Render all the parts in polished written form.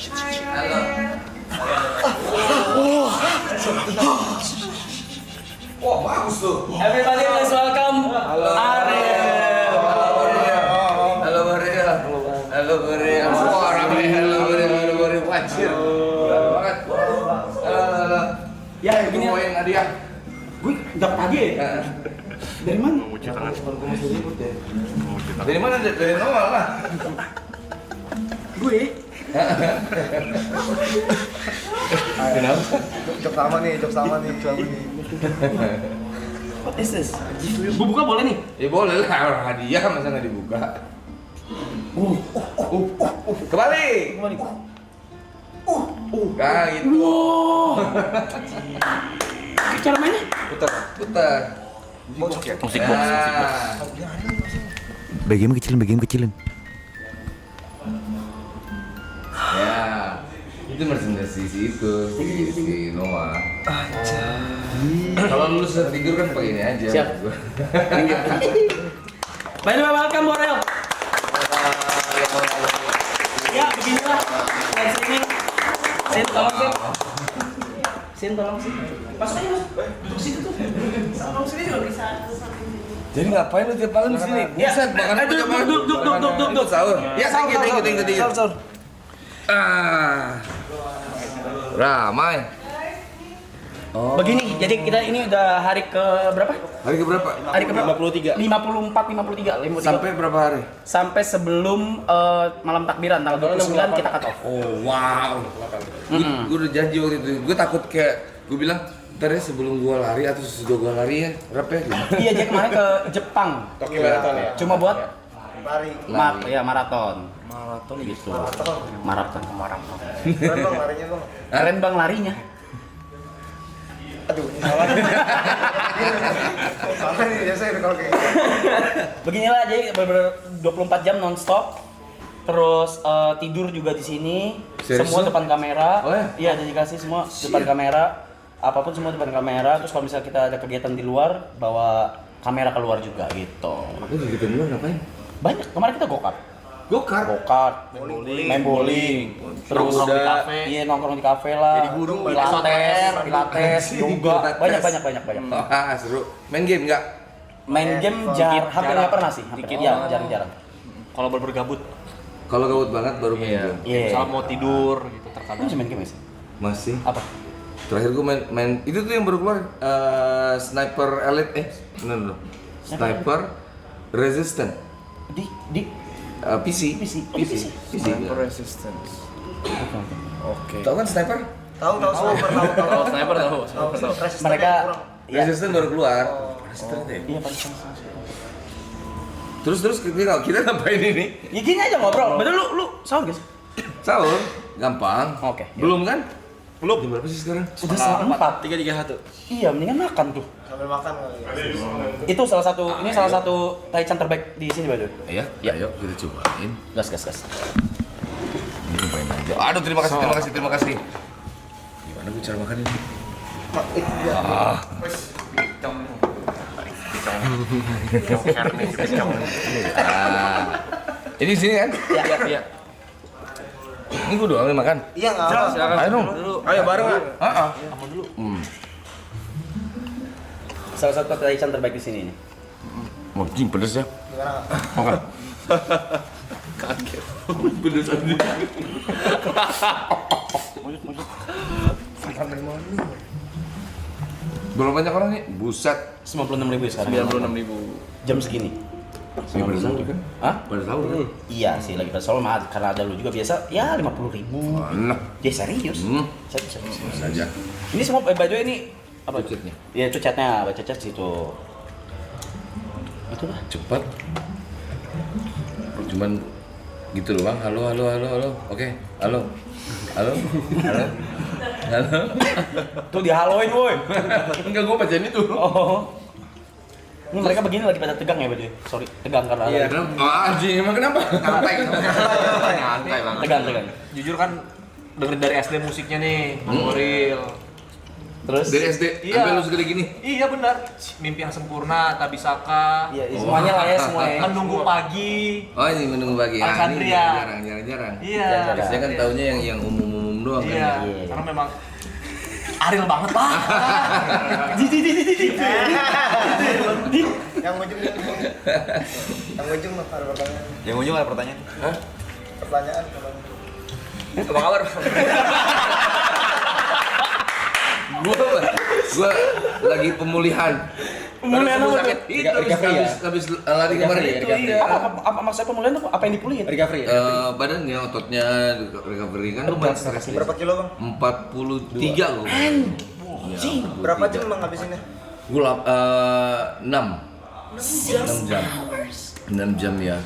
Halo. Wah, bagus tuh. Everybody let's welcome Ariel. Halo Maria. Halo Maria. Wah, rame. Halo Maria. Wajir. Berat banget. Halo. Ya, begini. Mau yang hadiah. Gue dapat pagi ya. Dari mana? Dari mana? Dari Noel lah. Gue. Kenapa? Cok sama nih. What is this? Gue buka boleh nih? Ya boleh lah, orang hadiah masa nggak dibuka. Kembali. Nah gitu. Wow. Cara mainnya? Putar. Musik box. Bagian kecilin. Ya, itu merchandise itu si Noah. Kalau lu susah tidur kan pakai ini aja. Siap. By the way, welcome Borel. Ya, beginilah. Dan sini. Sin, tolong Sin. Sin, tolong Sin. Masuk aja, Mas. Duduk situ tuh. Tolong sini juga bisa. Jadi ngapain lu tiap malam di sini? Buset, makan apa tiap malam? Duduk. Sahur. Ya, thank you. Sahur. Ramai. Oh. Begini, jadi kita ini udah hari ke berapa? Hari ke berapa? Hari ke 53. 53. Sampai berapa hari? Sampai sebelum malam takbiran tanggal 29 kita cut off. Oh, wow. Gue udah janji waktu itu. Gue takut kayak gue bilang, ntar ya sebelum gua lari atau sesudah gua lari ya, berapa ya? Iya, dia kemarin ke Jepang. Tokyo Marathon ya. Cuma buat Lari. maraton gitu. Maraton. Keren bang larinya bang. Keren bang larinya. Aduh, salah. Salah nih biasanya kalau kayak gitu. Beginilah, jadi bener-bener 24 jam nonstop. Terus tidur juga di sini. Serius Semua lu? depan kamera. Oh ya? Iya, dedikasi semua depan kamera. Apapun semua depan kamera. Terus kalau misalnya kita ada kegiatan di luar, bawa kamera keluar juga gitu. Aku gitu dulu ngapain? Banyak. Kemarin kita go-kart. Go-kart. Main bowling. Terus Nongkrong di kafe. Iya, nongkrong di kafe lah. Jadi guru, pilates, yoga. Banyak. Wah, seru. Main game enggak? Main game hampir nggak pernah sih. Hampir ya, jarang-jarang. Kalau bergabut, Kalau gabut banget baru main game. Iya. misalnya mau tidur gitu Kamu terkadang. masih main game sih? Masih. Apa? Terakhir gua main itu tuh yang baru keluar Sniper Elite no. Sniper Resistance. Di PC. PC. Sniper Resistance. Oke. Tahu kan Sniper? Tahu sniper tahu. Oh, sniper tahu. Mereka ya. Resistance baru keluar. Resistance ya? Iya, Pak. Terus kita ngapain ini? Ya gini aja ngobrol. Bener lu sahur guys? Sahur, gampang. Oke. Belum kan? Belum. Jam berapa sih sekarang? Udah setengah 4. 331. Iya, mendingan makan tuh. Sambil makan kali ya. Itu salah satu taichan terbaik di sini, Pak. Iya, ayo kita cobain. Gas. Ini lupain aja. Aduh, terima kasih. Gimana gue cara makan ini? Ini sini kan? Iya. Ini gue doang yang makan. Iya nggak apa. Ayo dong. Ayo bareng lah. Salah satu taichan terbaik di sini nih. Mau jing pedes ya? Gimana? Makan. Pedes aja. Berapa banyak orang nih? Buset. 96.000 sekarang. 96.000. Jam segini. Lagi pada sahur kan? Hah? Pada sahur kan? Iya sih, lagi pas soal mah karena ada lu juga biasa ya 50.000. Mana? Ya serius. Serius. Saja. Ini semua by the way ini apa Chatnya. Ya itu chatnya, baca chat situ. Itulah. Cepat. Cuman gitu doang. Halo. Oke. Halo. Tuh dihaloin woi. Enggak, gua bacain itu. Oh. Ini mereka begini lagi pada tegang ya, by the way. Sorry, tegang karena Iya, ada. kenapa? Anjing, emang kenapa? Santai banget. Tegang. Jujur kan dengerin dari SD musiknya nih, Goril. Terus? Dari SD Iya. sampai lu segede gini. Iya benar. Mimpi yang sempurna, tak bisakah. Iya, semuanya lah ya, semuanya. Menunggu pagi. Oh ini menunggu pagi. Ah, ini Alexandria. jarang. Iya. Biasanya kan taunya yang umum-umum doang Iya. kan. Iya. Karena memang Ariel banget lah. Yang ujung yang ujung mah ada pertanyaan. Yang ujung ada pertanyaan. Pertanyaan. Apa kabar? Gua lagi pemulihan. Pemulihan Baru sembuh apa sakit. tuh? Itu Recovery ya? habis lari kemarin itu iya. Apa maksudnya pemulihan tuh apa yang dipulihin? Recovery. Badannya, ototnya recovery kan lumayan stres nih. Berapa kilo bang? 43 loh. Anjing. Berapa jam bang ngabisinnya? Gua 6 jam. 6 jam ya.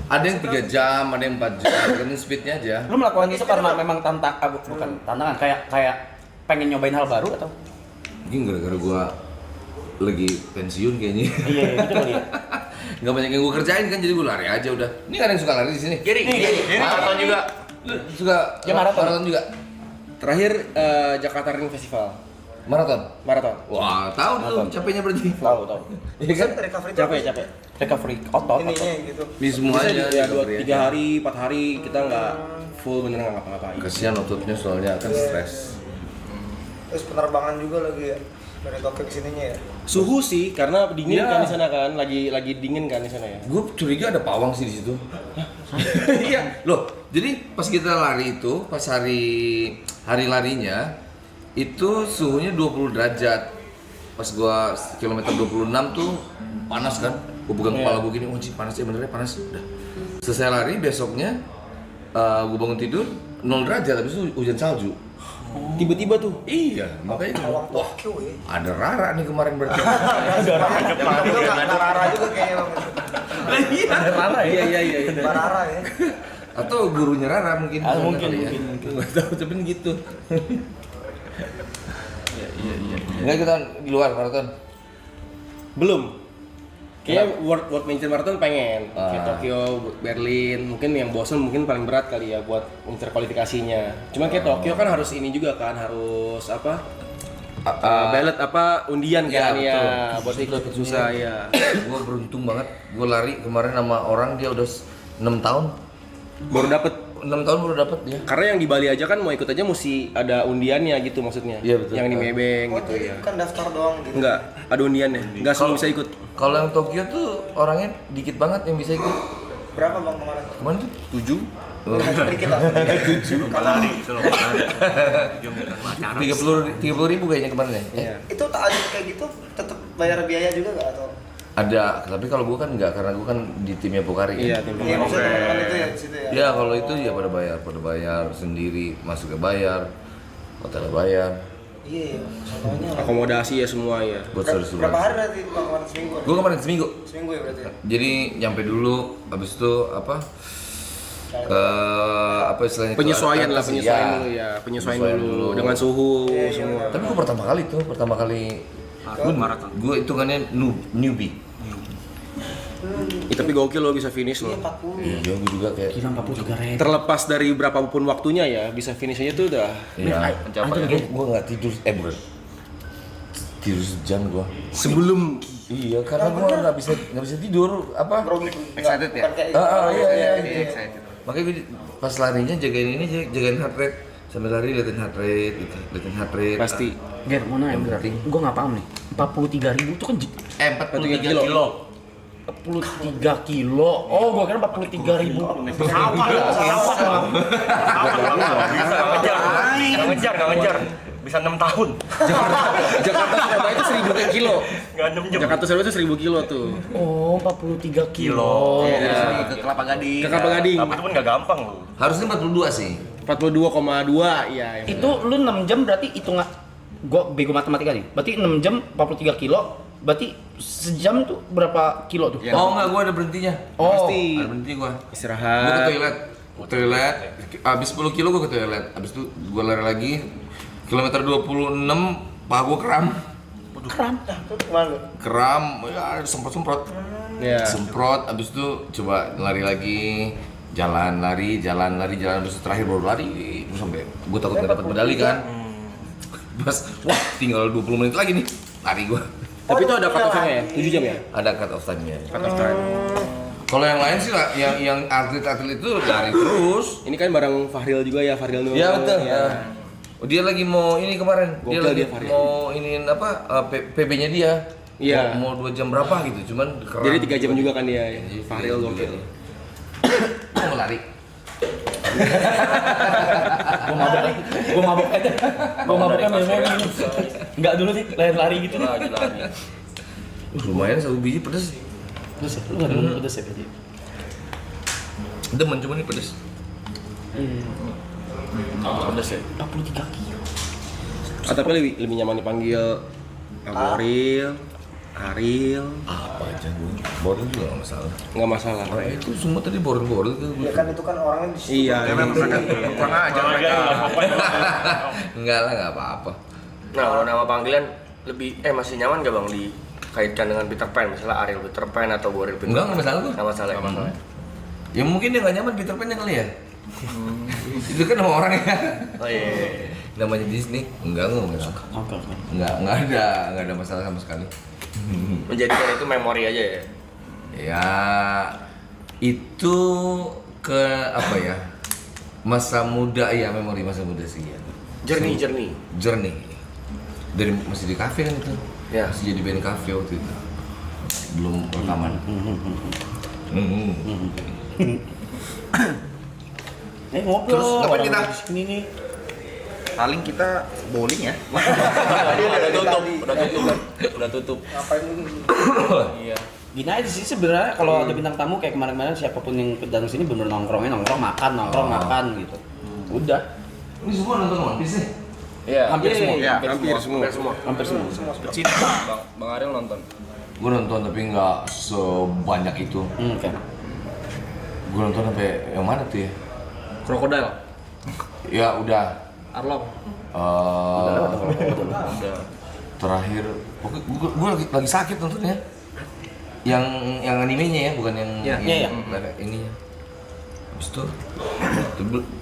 Ada yang 3 jam, ada yang 4 jam, tergantung speednya aja. Lu melakukan itu karena memang bukan tantangan, kayak pengen nyobain hal baru atau? Mungkin gara-gara gua lagi pensiun kayaknya. Iya, gitu kali ya. Nggak banyak yang gua kerjain kan, jadi gua lari aja udah. Ini kan yang suka lari di sini. Giri. Maraton juga. Lu suka Ya, maraton. juga. Terakhir Jakarta Ring Festival. Maraton. Wah, tahu tuh capeknya berarti. Tahu. Iya kan? Recovery Capek. Recovery otot. ininya gitu. Di semuanya Bisa ya 2, recovery 3 aja. hari, 4 hari kita nggak full bener nggak ngapa-ngapain. Kasihan ototnya soalnya akan stres. Terus penerbangan juga lagi ya dari Tokyo ke sininya ya. Suhu sih karena dingin Iya. kan di sana kan, lagi dingin kan di sana ya. Gue curiga ada pawang sih di situ. Iya, loh. Jadi pas kita lari itu, pas hari larinya itu suhunya 20 derajat. Pas gua kilometer 26 tuh panas kan. Gua pegang kepala gua gini, oh cik panas ya benernya panas. Udah. Selesai lari besoknya gua bangun tidur 0 derajat habis itu hujan salju. Tiba-tiba tuh. Iya, makanya Pawang wah, Tokyo ya. ada Rara nih kemarin berarti. Itu nggak Rara juga kayaknya bang. Rara ya? Iya. Mbak Rara ya. Atau gurunya Rara mungkin. Mungkin. Nggak tahu, tapi gitu. Enggak kita di luar maraton. Belum. Kayaknya World Major Marathon pengen. Kayak Ah. Tokyo, Berlin, mungkin yang bosen mungkin paling berat kali ya buat incer kualifikasinya. Cuman kayak Tokyo kan harus ini juga kan, harus apa? Ballot apa undian Iya, kan ya, betul. buat ikut susah ya. Gue beruntung banget. Gue lari kemarin sama orang dia udah 6 tahun. Baru dapet. 6 tahun baru dapet dia. Karena yang di Bali aja kan mau ikut aja mesti ada undiannya gitu maksudnya. Iya, betul. Yang di Mebeng Oh gitu jadi ya. kan daftar doang gitu. Enggak, ada undiannya. Enggak semua bisa ikut. Kalau yang Tokyo tuh orangnya dikit banget yang bisa ikut. Berapa bang kemarin? Kemarin tuh 7. Sedikit lah. 30 ribu kayaknya kemarin ya. Iya. Itu tak ada kayak gitu tetap bayar biaya juga nggak atau? Ada, tapi kalau gue kan enggak karena gue kan di timnya Pokari. Iya, Kan? tim Iya pemain. maksudnya teman-teman itu ya di situ ya. Ya kalau itu ya pada bayar sendiri, masuk ke bayar, hotel bayar, Iya, contohnya. Akomodasi ya semua ya. buat seru-seruan. Berapa hari berarti bang kemarin seminggu? Gue kemarin seminggu. Seminggu ya berarti. Jadi nyampe dulu, habis itu apa? Apa istilahnya? itu, Penyesuaian lah, adaptasi. penyesuaian dulu ya, penyesuaian dulu dengan suhu semua. Tapi gue pertama kali Maraton. gue hitungannya newbie. Tapi gokil lo bisa finish Iya lo. 40. Iya, gue juga kayak. Gila 43 ribu. Terlepas dari berapapun waktunya ya, bisa finish aja tuh udah. Iya. Gue nggak tidur, bro. Tidur sejam gue. Sebelum Iya, karena gue nggak bisa tidur apa? Grogi. Excited ya? Bukan kayak Iya. Excited. Makanya gue pas larinya jagain heart rate. Sambil lari liatin heart rate, pasti. Ger, mau nanya, Yang penting. gue nggak paham nih. 43 ribu itu kan 43 kilo. 43 kilo. Oh, gua kira 43 ribu. Nggak ngejar. Bisa 6 tahun. Jakarta Surabaya itu 1000 kilo. Nggak 6 jam. Jakarta Surabaya itu 1000 kilo tuh. Oh, 43 kilo. Iya. Ke Kelapa Gading. Ke Kelapa Gading. Tapi itu pun nggak gampang loh. Harusnya 42 sih. 42,2 ya. Itu lu 6 jam berarti hitungan gua bego matematika nih. Berarti 6 jam 43 kilo. Berarti sejam tuh berapa kilo tuh? Oh enggak, gue ada berhentinya. Oh, Pasti. Ada berhenti gue. Gue ke Istirahat. toilet. Abis 10 kilo gue ke toilet. Abis itu gue lari lagi. Kilometer 26, paha gue kram. keren. Kemana lu? Kram, ya semprot-semprot. Ya. Semprot, abis itu coba lari lagi. Jalan lari, abis itu terakhir baru lari. Terus sampai gue takut gak dapat medali kan. Pas wah tinggal 20 menit lagi nih lari gua. Tapi itu ada cut off-nya ya? 7 jam ya? Ada cut off time-nya. Cut off time. Kalau yang lain sih lah, yang atlet-atlet itu lari terus. Ini kan bareng Fahril juga ya, Fahril Nur. Ya betul. Ya. Oh, dia lagi mau ini kemarin. Dia Gokil lagi dia, Farid. mau iniin apa PB-nya dia. Iya. Mau 2 jam berapa gitu, cuman keren. Jadi 3 jam juga kan dia. Ya. Jadi Fahril juga gokil. dia. Mau lari. Gue mabok aja. Gue maboknya memang gini. Enggak dulu sih lari-lari gitu. Lumayan 1 biji pedes. Terus lu enggak dulu pedes ya berarti. Demen cuma ini pedes. Pedes ya. 43 kilo. Tapi lebih nyaman dipanggil Boril, Aril. Apa aja gue. Boril juga nggak masalah. Nggak masalah. Nah, itu semua tadi boril tuh. Ya kan itu kan orangnya di situ. Iya. Kurang aja mereka. Enggak lah, nggak apa-apa. Nah, kalau nama panggilan lebih masih nyaman gak Bang dikaitkan dengan Peter Pan, misalnya Ariel Peter Pan atau Boril Peter Enggak Pan? masalah tuh. Nggak masalah. Ya mungkin dia nggak nyaman Peter Pan kali ya. Itu kan nama orang ya. Oh iya. Namanya Disney. Enggak. Oke. Enggak ada masalah sama sekali. Menjadikan itu memori aja ya. Ya itu ke apa ya? Masa muda ya, memori masa muda sih ya. Journey. Journey. Dari masih di kafe kan itu. Ya. Masih jadi band kafe waktu itu. Belum rekaman. Ngobrol. Terus ngapain kita? Ini nih. Paling kita bowling ya. Udah tutup. Ngapain lagi? Iya. Gini aja sih sebenarnya kalau ada bintang tamu kayak kemarin-kemarin siapapun yang datang sini bener nongkrong makan gitu. Udah. Ini semua nonton One Piece nih. Iya. Hampir semua. Iya, Hampir semua. Kecil. Bang Ariel nonton. Gue nonton tapi nggak sebanyak itu. Oke. Gue nonton sampai yang mana tuh ya? Krokodil. Ya udah. Arlong. Terakhir, gue lagi sakit nontonnya. Yang animenya ya, bukan yang Iya. ininya. Habis itu,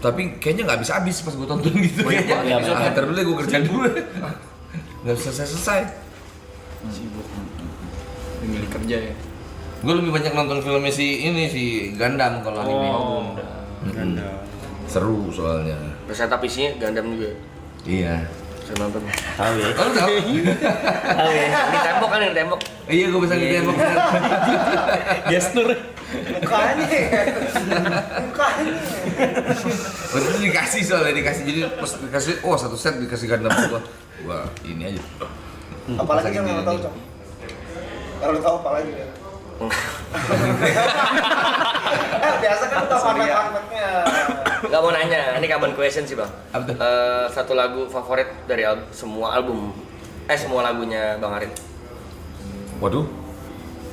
tapi kayaknya nggak habis pas gue tonton gitu. Iya, Ntar dulu gue kerja dulu. Nggak selesai. Sibuk. Milih kerja ya. Gue lebih banyak nonton filmnya si Gundam kalau anime. Ganda. Seru soalnya. Beserta PC-nya Gundam juga. Iya. Saya nonton. Tahu ya. Kalau tahu? Tahu ya. Di tembok kan yang tembok. Iya, gue bisa ditembak. Gestur. Mukanya. Waktu itu dikasih jadi pas dikasih, satu set dikasih Gundam gua. Wah, ini aja. Apalagi yang nggak tahu, Cok. Kalau tahu apa lagi ya? Biasa kan tahu format-formatnya. Gak mau nanya, ini common question sih Bang. Apa tuh? Satu lagu favorit dari semua lagunya Bang Ariel. Waduh,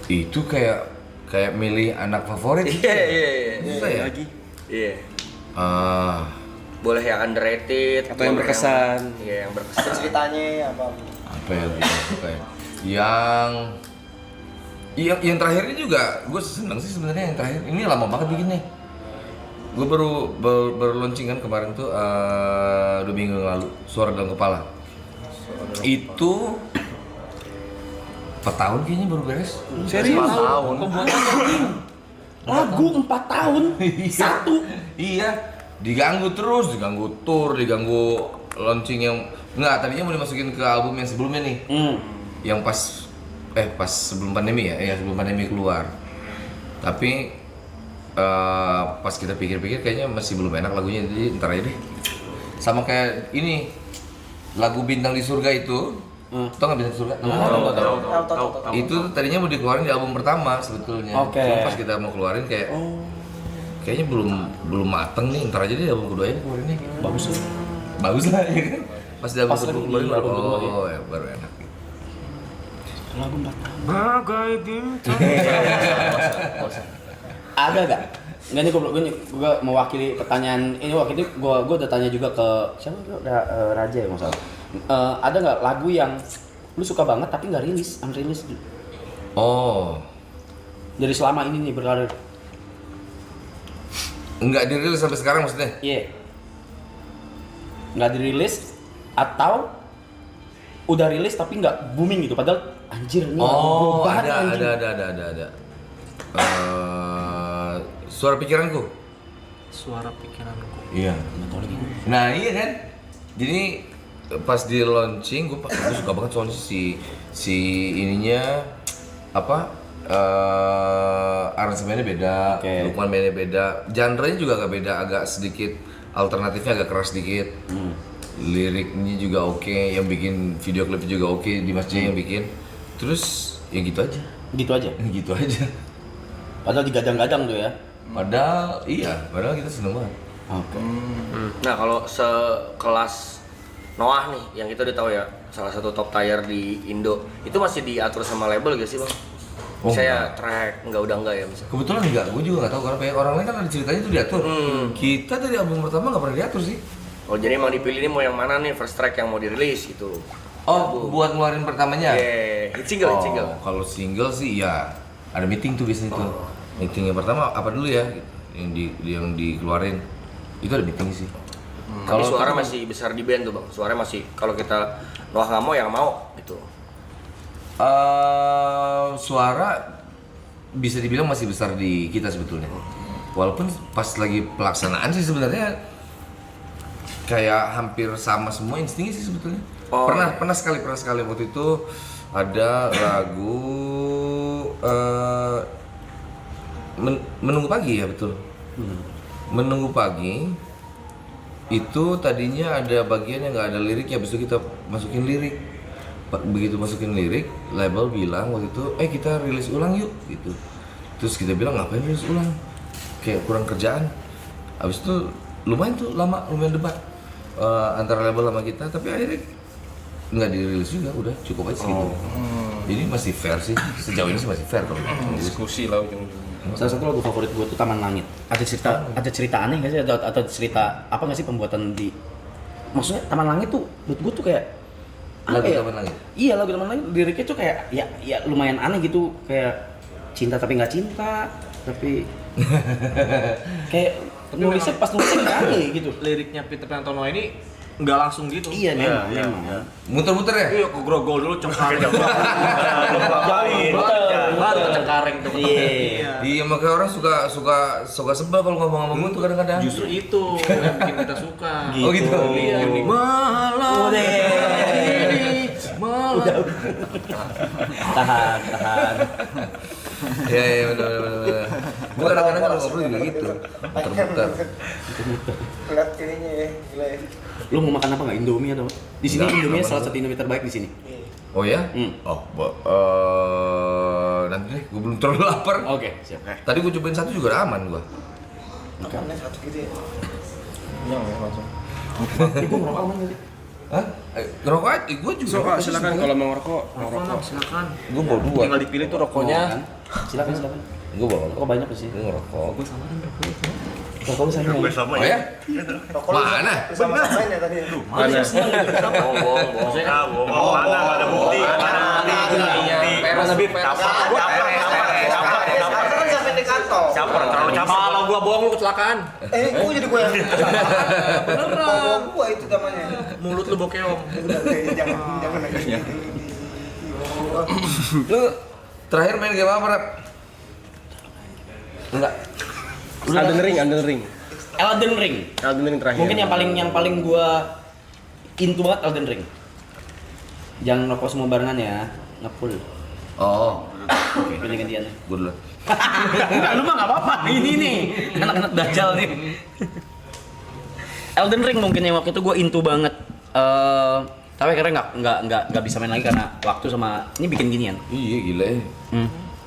itu kayak milih anak favorit. Iya. Susah ya? Iya. Boleh yang underrated Atau yang boleh berkesan. Iya, yang berkesan. Ceritanya apa? Apa ya gue suka ya? Yang terakhir ini juga gue seneng sih sebenarnya yang terakhir. Ini lama banget bikinnya. Gue baru launching kan kemarin tuh 2 minggu yang lalu, Suara Dalam Kepala. Itu 4 tahun kayaknya baru beres. Serius? 4 tahun. Lagu 4 tahun. Satu. Iya, diganggu terus, diganggu tour, diganggu launching yang enggak, tadinya mau dimasukin ke album yang sebelumnya nih. Yang pas sebelum pandemi ya, sebelum pandemi keluar. Tapi pas kita pikir-pikir kayaknya masih belum enak lagunya, jadi ntar aja deh. Sama kayak ini lagu Bintang di Surga itu. Tau nggak Bintang di Surga? Tahu. Itu tadinya mau dikeluarin di album pertama sebetulnya. Oke. Cuma pas kita mau keluarin kayaknya belum mateng nih, ntar aja deh album kedua ini keluarin nih. Bagus lah ya kan. Pas di album Pas kedua lagi keluarin di baru album kedua, ya baru enak. Lagu 4 tahun. Ada gak? Enggak nih, gue mewakili pertanyaan ini. Waktu itu gue udah tanya juga ke siapa? Raja ya masalah. Ada nggak lagu yang lu suka banget tapi nggak unrilis? Oh, Dari selama ini nih berkarir. nggak dirilis sampai sekarang maksudnya? Iya. Nggak dirilis atau udah rilis tapi nggak booming gitu, padahal anjir ini lagu Oh, banget, ada, anjing. ada. Suara pikiranku. Suara pikiranku. Iya. Nah iya kan. Jadi pas di launching gue suka banget soalnya si ininya apa aransemennya beda, Oke. Lukman mainnya beda, genre-nya juga agak beda, agak sedikit alternatifnya agak keras sedikit. Liriknya juga oke, yang bikin video klip juga oke, Dimas J yang bikin. Terus ya gitu aja. Gitu aja. Gitu aja. Padahal digadang-gadang tuh ya. Padahal kita seneng banget. Oke. Nah kalau sekelas Noah nih, yang kita udah tahu ya salah satu top tier di Indo, itu masih diatur sama label gak sih bang? Oh, Saya track udah enggak ya misalnya? Kebetulan enggak, gue juga nggak tahu karena banyak orang lain kan ada ceritanya itu diatur. Kita dari album pertama nggak pernah diatur sih. Oh jadi emang dipilih ini mau yang mana nih first track yang mau dirilis gitu? Oh, buat ngeluarin pertamanya? Yeah, hit single, hit single. Kalau single sih ya ada meeting tuh biasanya tuh. Meeting yang pertama apa dulu ya? Yang dikeluarin itu ada meeting sih. Tapi suara masih besar di band tuh bang. Suara masih kalau kita Noah nggak mau yang mau gitu. Suara bisa dibilang masih besar di kita sebetulnya. Walaupun pas lagi pelaksanaan sih sebenarnya kayak hampir sama semua instingnya sih sebetulnya. Oh. Pernah sekali waktu itu ada lagu Menunggu Pagi ya betul. Menunggu Pagi itu tadinya ada bagian yang nggak ada lirik ya, habis itu kita masukin lirik. Begitu masukin lirik, label bilang waktu itu, kita rilis ulang yuk gitu. Terus kita bilang ngapain rilis ulang? Kayak kurang kerjaan. Habis itu lumayan debat antara label sama kita, tapi akhirnya nggak dirilis juga, udah cukup aja gitu. Jadi masih fair sih, sejauh ini sih masih fair kalau Diskusi lah ujung-ujungnya. Salah satu lagu favorit gue tuh Taman Langit. Ada cerita aneh nggak sih? Atau cerita apa nggak sih pembuatan di? Maksudnya Taman Langit tuh menurut gue tuh kayak lagu apa ya? Taman Langit. Iya lagu Taman Langit, liriknya tuh kayak ya lumayan aneh gitu, kayak cinta tapi nggak cinta, tapi kayak nulisnya pas nulisnya nggak aneh gitu. Liriknya Peter Pan atau Noah ini nggak langsung gitu. Iya memang. Muter-muter ya? Iya, ke grogol dulu Cengkareng. Baru ke Cengkareng tuh. Iya. Iya, makanya orang suka sebel kalau ngomong sama gue tuh kadang-kadang. Justru itu yang bikin kita suka. Oh gitu. Iya, malam. Udah. Tahan. Iya benar. Gue kadang-kadang kalau ngobrol juga gitu, muter-muter. Lihat ininya ya, gila ya. Lu mau makan apa nggak? Indomie atau? Di sini Nggak, Indomie nggak salah mau. satu Indomie terbaik di sini. Oh ya? Hmm. Nanti deh, gue belum terlalu lapar. Oke, siap. Tadi gue cobain satu juga udah aman gue. Makannya satu gitu ya. Gue ngerokok aman nggak sih? Hah? Ngerokok aja, gue juga. So, Kak, silakan kalau mau ngerokok. Rokok, silakan. Gue bawa dua. Tinggal dipilih tuh rokoknya. Silakan. Gue bawa. Rokok banyak sih. Gue ngerokok. Rokok lu sama ya? Oh ya? Rokok lu Mana? sama-samain ya tadi. Mana? Bohong. Mana nggak ada bukti? Peres lebih peres. Kan sampai di kantor. Caper, terlalu caper. Kalau gua bohong lu kecelakaan. Gua jadi gua yang Beneran. bawa gua itu namanya. Mulut lu bokeong. Udah, jangan lagi. Lu terakhir main game apa, Rap? Enggak. Elden Ring. Elden Ring. Elden Ring terakhir. Mungkin yang paling gua into banget Elden Ring. Jangan rokok semua barengan ya, ngepull. Oh, Oke, ganti-gantian. gue dulu. Enggak, lu mah nggak apa-apa. Ini nih, anak-anak dajal nih. Elden Ring mungkin yang waktu itu gue into banget. Tapi akhirnya nggak bisa main lagi karena waktu sama ini bikin ginian. Iya gila ya.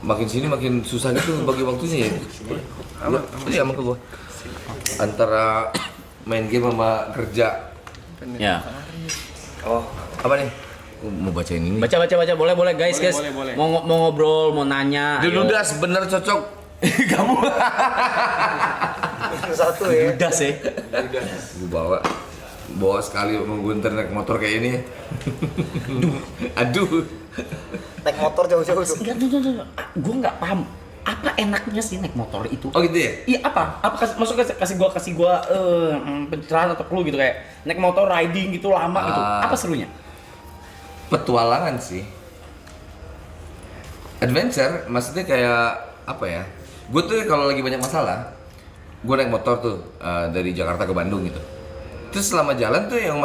Makin sini makin susah gitu bagi waktunya ya. Iya sama ke gua. Antara main game sama kerja. Ya. Oh, apa nih? Gua mau bacain ini. Baca. Boleh guys. Boleh. Mau ngobrol, mau nanya. Dulu ayo. das bener cocok. Kamu. Satu ya. Udah sih. Gua bawa sekali mau gue naik motor kayak ini. Aduh. Naik motor jauh-jauh tuh. Enggak. Gue nggak paham. Apa enaknya sih naik motor itu? Oh gitu ya? Iya apa maksudnya kasih gua pencerahan atau clue gitu kayak naik motor riding gitu lama gitu. Apa serunya? petualangan sih. Adventure, maksudnya kayak apa ya? Gue tuh kalau lagi banyak masalah, gue naik motor tuh dari Jakarta ke Bandung gitu. Terus selama jalan tuh yang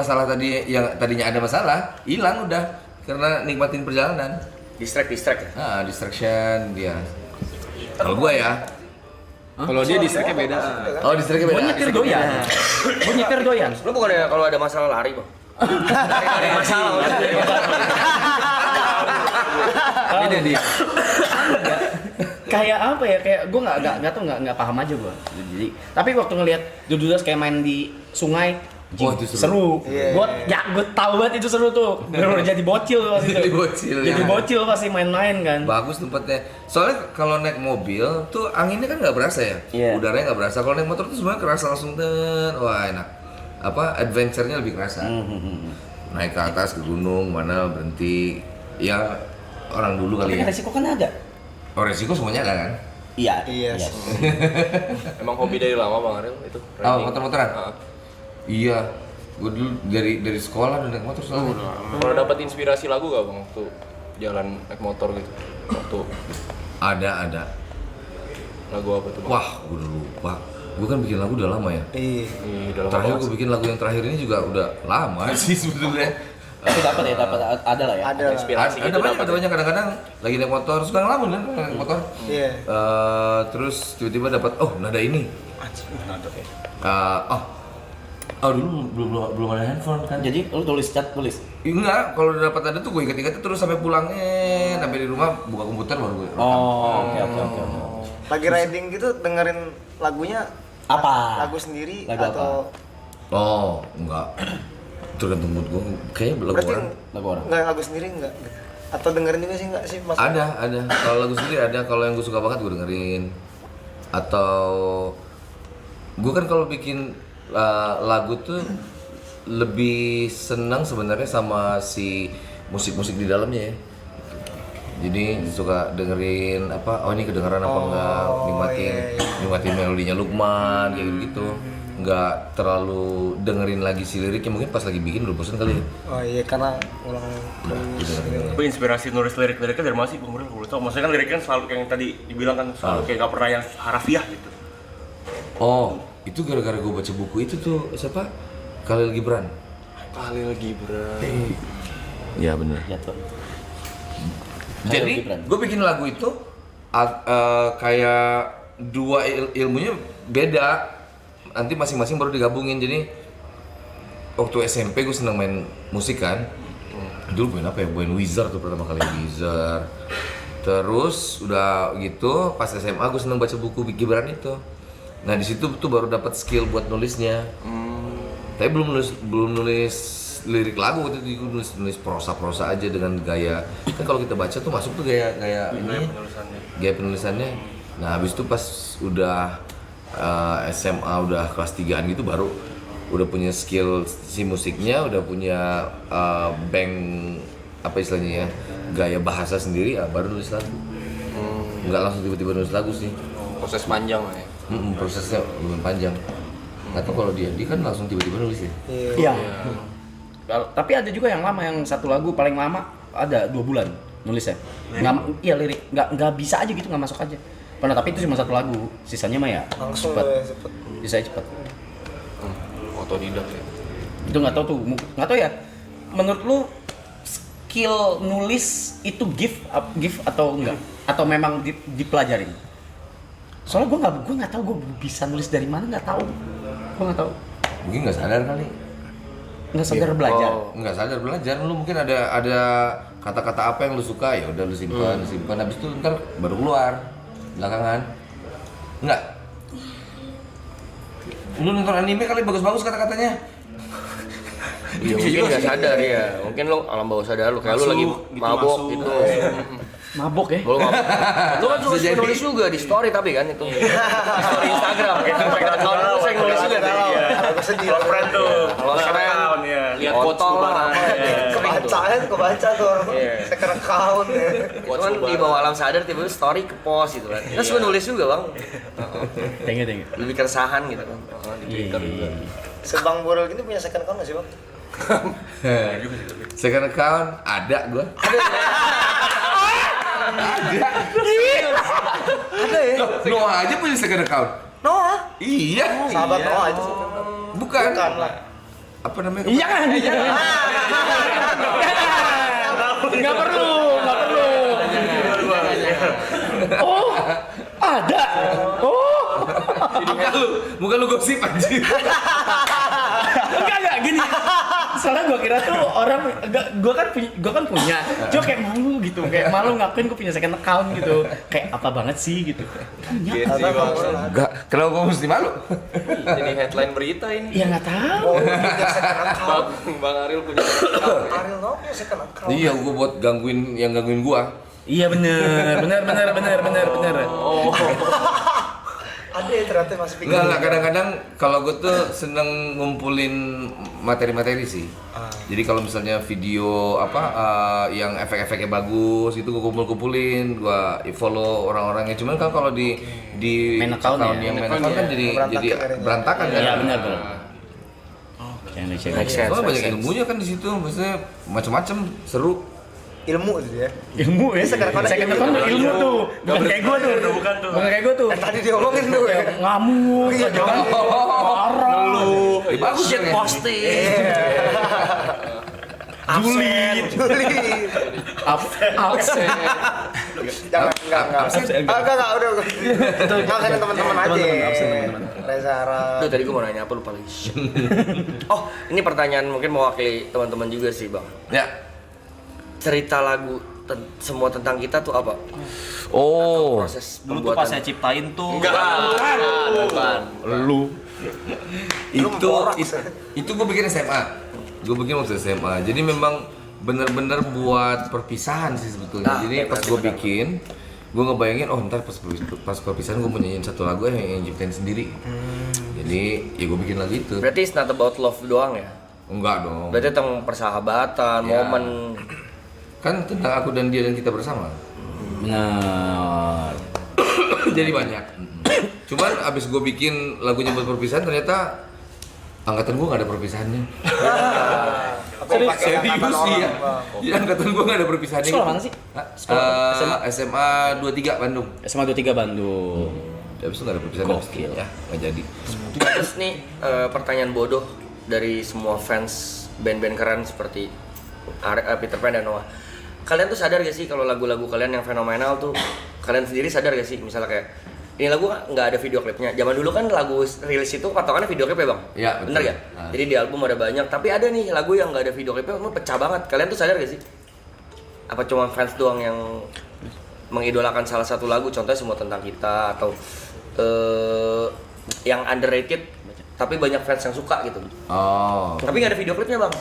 tadinya ada masalah hilang udah karena nikmatin perjalanan. Distract ya. Distraction dia. Kalau gue ya. Kalau dia distract-nya beda. Oh, distraction Gue beda. nyetir doyan. Gue nyetir doyan. Lu bukannya kalau ada masalah lari, Bang? Lari masalah. Beda dia. Kayak apa ya? Kayak gue nggak paham aja gue. Jadi tapi waktu ngelihat Dududas kayak main di sungai, Oh, itu seru. Gue tahu banget itu seru tuh. Bener jadi bocil pas itu. Jadi bocil, Jadi ya. bocil pasti main-main kan. Bagus tempatnya. Soalnya kalau naik mobil tuh anginnya kan nggak berasa ya. Iya. Udaranya nggak berasa. Kalau naik motor tuh semuanya kerasa langsung wah enak. Apa adventure-nya lebih kerasa. Naik ke atas ke gunung mana berhenti. Ya orang dulu Tapi kali ya. resiko kan ada. Oh resiko semuanya ada kan? Iya. Iya. Emang hobi dari lama Bang Ariel itu? Oh motor-motoran? Heeh. Iya. Gue dulu dari sekolah udah naik motor soalnya. Kalau dapat inspirasi lagu gak bang waktu jalan naik motor gitu? Waktu Ada. lagu apa tuh bang? Wah, gue udah lupa. Gue kan bikin lagu udah lama ya. Iya. Ih, udah lama Terakhir banget gue sih. bikin lagu yang terakhir ini juga udah lama sih sebetulnya. Tapi dapat ada lah ya. Ada. Inspirasi gitu dapat. Ada banyak kadang-kadang lagi naik motor, suka ngelamun kan naik motor. Iya. Terus tiba-tiba dapat nada ini. Dulu belum ada handphone kan. Jadi lu tulis. Enggak, kalau udah dapat ada tuh gue ingat-ingat terus sampai pulangnya, sampai di rumah buka komputer baru gue. Oh, oke. Lagi riding gitu dengerin lagunya Apa? lagu sendiri Lagu atau Oh, enggak. Tergantung mood gue. Kayaknya lagu berarti orang. Lagu orang. enggak lagu sendiri enggak? Atau dengerin juga sih enggak sih Mas? Ada. Kalau lagu sendiri ada, kalau yang gue suka banget gue dengerin. Atau gue kan kalau bikin lagu tuh lebih senang sebenarnya sama si musik-musik di dalamnya ya. Jadi suka dengerin ini kedengeran apa enggak, nikmatin melodinya Lukman kayak gitu. Enggak terlalu dengerin lagi si liriknya, mungkin pas lagi bikin udah bosan kali ya. Oh iya karena ulang terus gitu. Tapi inspirasi nulis lirik-liriknya dari mana sih Bang Ariel? Gue tahu. Maksudnya kan liriknya kan selalu kayak yang tadi dibilang kan selalu kayak gak pernah yang harafiah gitu. Oh, itu gara-gara gue baca buku itu tuh siapa? Khalil Gibran. Khalil Gibran. Ya benar. Jatuh. Jadi Gibran. gue bikin lagu itu kayak dua ilmunya beda. Nanti masing-masing baru digabungin. Jadi waktu SMP gue seneng main musik kan. Dulu main apa ya? Main Wizard tuh pertama kali Wizard. Terus udah gitu pas SMA gue seneng baca buku Gibran itu. Nah di situ tuh baru dapat skill buat nulisnya. Tapi belum nulis lirik lagu waktu itu, gue nulis prosa aja dengan gaya. Kan kalau kita baca tuh masuk tuh gaya ini, gaya penulisannya. Nah habis itu pas udah SMA udah kelas 3-an gitu baru udah punya skill si musiknya, udah punya bank apa istilahnya ya, gaya bahasa sendiri, baru nulis lagu. Nggak langsung tiba-tiba nulis lagu sih. Proses panjang lah ya. Prosesnya lumayan panjang. Nggak tahu kalau dia kan langsung tiba-tiba nulis ya. Iya. Tapi ada juga yang lama, yang satu lagu paling lama ada 2 bulan nulisnya. Iya lirik, nggak bisa aja gitu, nggak masuk aja. Pernah, tapi itu cuma satu lagu, sisanya mah ya Langsung cepet. cepet. Sisanya cepet. Otodidak ya. Itu nggak tahu tuh, nggak tahu ya. Menurut lu skill nulis itu gift atau enggak? Atau memang dipelajarin? Soalnya gue nggak tahu gue bisa nulis dari mana, nggak tahu. Gue nggak tahu. Mungkin nggak sadar kali. Nggak sadar belajar. Nggak sadar belajar, lu mungkin ada kata-kata apa yang lu suka, ya udah lu simpan, habis itu ntar baru keluar belakangan. Enggak. Lu nonton anime kali bagus-bagus kata-katanya. Iya mungkin nggak sadar ya. Mungkin lo alam bawah sadar lo kayak lo lagi mabok gitu. Mabok ya? Lo mabok. Lo kan suka nulis juga di story tapi kan itu. Di story Instagram. Kalau lo sering nulis juga kan. Aku sedih. Kalau keren tuh. Kalau keren Lihat quotes foto lu lah. Kebaca tuh orang. Second account ya. Itu kan di bawah alam sadar tiba-tiba story ke post gitu kan. Kita suka nulis juga bang. Thank you. Lebih keresahan gitu kan. Di Twitter juga. Sebang Borel gini punya second account nggak sih bang? Second account ada gua. Ada ya? Loh, Noah aja punya second account. Noah. Iya. Sahabat Noah itu sih. Bukan. Bukan lah. Apa namanya? Jangan. Nggak perlu. Oh, ada. Oh. Muka lu gosip anjir. Enggak gini. Soalnya gue kira tuh orang gue kan punya. Cuma kayak malu gitu, kayak malu ngakuin gue punya second account gitu. Kayak apa banget sih gitu. Enggak, kenapa gua mesti malu? Jadi headline berita ini. Ya nggak tahu. Oh, punya second account. Bang Ariel punya. Ariel Noah punya second account. Iya, gua buat gangguin gua. Iya bener. Oh. Ada ya ternyata masih pikir. Enggak, kadang-kadang kalau gue tuh seneng ngumpulin materi-materi sih. Jadi kalau misalnya video yang efek-efeknya bagus itu gue kumpulin, gue follow orang-orangnya. Cuman kan kalau di Main account ya? yang main account kan jadi berantakan kan. Iya benar. Oke, make sense. Soalnya banyak ilmunya kan di situ, maksudnya macam-macam, seru. Ilmu itu ya. Ilmu ya. Second account ilmu tuh. Bukan kayak gue tuh. Bukan kayak gue tuh. Tadi diomongin tuh ya. Ngamuk, Iya, jangan marah. Bagus Shit kan ya? posting. Juli. Absen. Jangan enggak udah. Ngapain teman-teman aja. Reza Arab. Tuh tadi gue mau nanya apa lupa lagi. Oh, ini pertanyaan mungkin mewakili teman-teman juga sih, Bang. Ya. Cerita lagu semua tentang kita tuh apa? Oh. Proses Dulu tuh pas saya ciptain tuh. Bukan. Lu. Itu gue bikin SMA. Gue bikin waktu SMA. Jadi memang bener-bener buat perpisahan sih sebetulnya. Jadi pas gue bikin, gue ngebayangin, oh ntar pas perpisahan gue punya satu lagu yang ciptain sendiri. Jadi ya gue bikin lagu itu. Berarti it's not about love doang ya? Enggak dong. Berarti tentang persahabatan, Ya. momen. Kan tentang aku dan dia dan kita bersama. Benar. Jadi banyak. Cuman abis gue bikin lagunya buat perpisahan ternyata angkatan gue nggak ada perpisahannya. Serius sih ya. Di angkatan gue nggak ada perpisahannya. Sekolah mana sih? SMA 23 Bandung. SMA 23 Bandung. Abis itu nggak ada perpisahan. Gokil. Ya, nggak jadi. Terus nih pertanyaan bodoh dari semua fans band-band keren seperti Peter Pan dan Noah. Kalian tuh sadar gak sih kalau lagu-lagu kalian yang fenomenal tuh kalian sendiri sadar gak sih misalnya kayak ini lagu nggak ada video klipnya. Zaman dulu kan lagu rilis itu patokannya video klip ya bang? Iya, betul. Bener gak? Jadi di album ada banyak, tapi ada nih lagu yang nggak ada video klipnya, emang pecah banget. Kalian tuh sadar gak sih? Apa cuma fans doang yang mengidolakan salah satu lagu, contohnya Semua Tentang Kita atau yang underrated tapi banyak fans yang suka gitu? Oh, Tapi nggak ada video klipnya bang?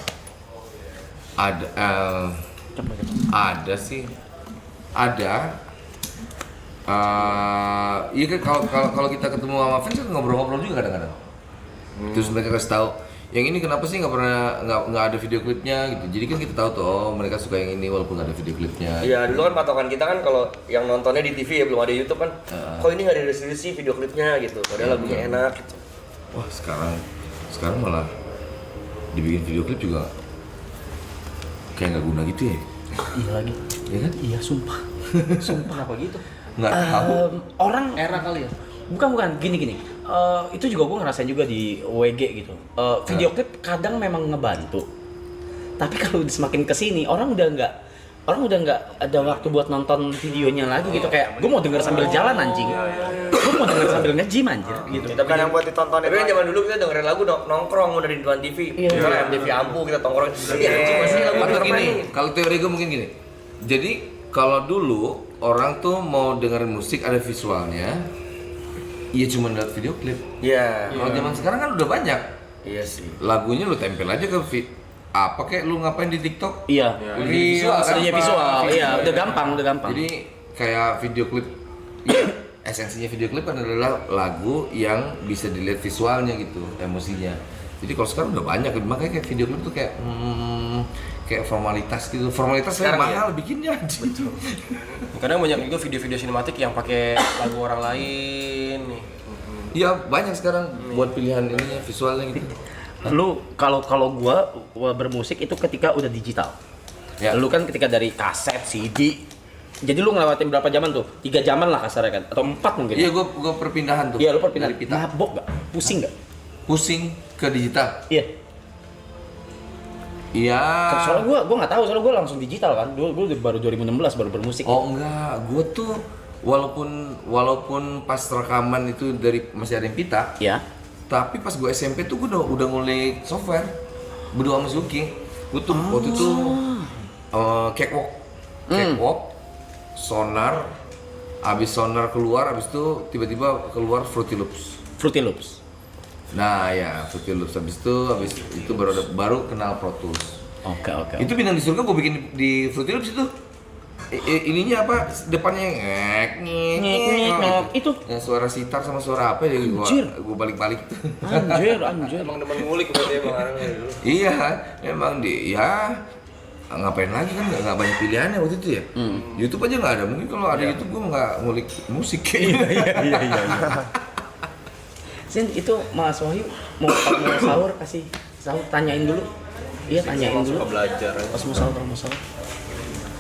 ada sih. Ada. Iya kan kalau kita ketemu sama fans kan ngobrol-ngobrol juga kadang-kadang. Terus mereka kasih tahu, yang ini kenapa sih nggak ada video klipnya gitu. Jadi kan kita tahu tuh, oh mereka suka yang ini walaupun nggak ada video klipnya. Iya dulu kan patokan kita kan kalau yang nontonnya di TV ya belum ada YouTube kan. Kok ini nggak ada sih video klipnya gitu. Padahal lagunya enak. Gitu. Wah sekarang malah dibikin video klip juga kayak nggak guna gitu ya. Iya lagi. Iya kan? Iya sumpah. Sumpah apa gitu? Nggak tahu. Orang era kali ya. Bukan gini. Itu juga gue ngerasain juga di WG gitu. Video klip kadang memang ngebantu. Tapi kalau semakin kesini orang udah nggak ada waktu buat nonton videonya lagi gitu, kayak gue mau denger sambil jalan anjing. Gue mau denger sambil nge-gym anjir gitu. Bukan yang buat ditonton Tapi kan zaman dulu kita dengerin lagu nongkrong udah di depan TV. Iya. Misalnya MTV Ampu kita tongkrong. Iya anjing masih lagu Atau Peter Pan gini, nih. kalau teori gue mungkin gini. Jadi kalau dulu orang tuh mau dengerin musik ada visualnya, iya cuma lihat video klip. Iya. Kalau zaman sekarang kan udah banyak. Iya sih. Lagunya lu tempel aja ke apa kayak lu ngapain di TikTok? Iya. Udah visual kan? Adanya visual. Iya, udah gampang. Jadi kayak video klip, ya, esensinya video klip kan adalah lagu yang bisa dilihat visualnya gitu, emosinya. Jadi kalau sekarang udah banyak, makanya kayak video klip tuh kayak formalitas gitu. Formalitas saya mahal bikinnya. Kadang banyak juga video-video sinematik yang pakai lagu orang lain nih. Iya banyak sekarang buat pilihan ininya visualnya gitu. Lu kalau gua bermusik itu ketika udah digital. Ya. Lu kan ketika dari kaset, CD. Jadi lu ngelewatin berapa zaman tuh? 3 zaman lah kasarnya kan? Atau 4 mungkin? Iya, gua perpindahan tuh. Iya, lu perpindahan. Dari pita. Mabok gak? Pusing gak? Pusing ke digital. Iya. Iya. Soalnya gua nggak tahu, soalnya gua langsung digital kan. Gua baru 2016 baru bermusik. Oh enggak, gua tuh walaupun pas rekaman itu dari masih ada yang pita, Ya. tapi pas gua SMP tuh gua udah ngulik software berdua sama Zuki. Gua tuh waktu itu cakewalk, sonar, abis sonar keluar, abis itu tiba-tiba keluar Fruity Loops. Nah ya Fruity Loops habis itu baru kenal Pro Tools. Oke. Itu Bintang di Surga gue bikin di Fruity Loops itu. Ininya apa? Depannya ngek Itu. Ya, suara sitar sama suara apa ya gue balik-balik tuh. Anjir. Emang demen ngulik berarti ya Bang Arang dulu. Iya, memang ngapain lagi kan nggak banyak pilihannya waktu itu ya. YouTube aja nggak ada. Mungkin kalau ada YouTube gue nggak ngulik musik. Iya. Sin, itu Mas Wahyu mau sahur kasih sahur tanyain dulu. Iya, tanyain dulu. Suka belajar. Pas mau sahur.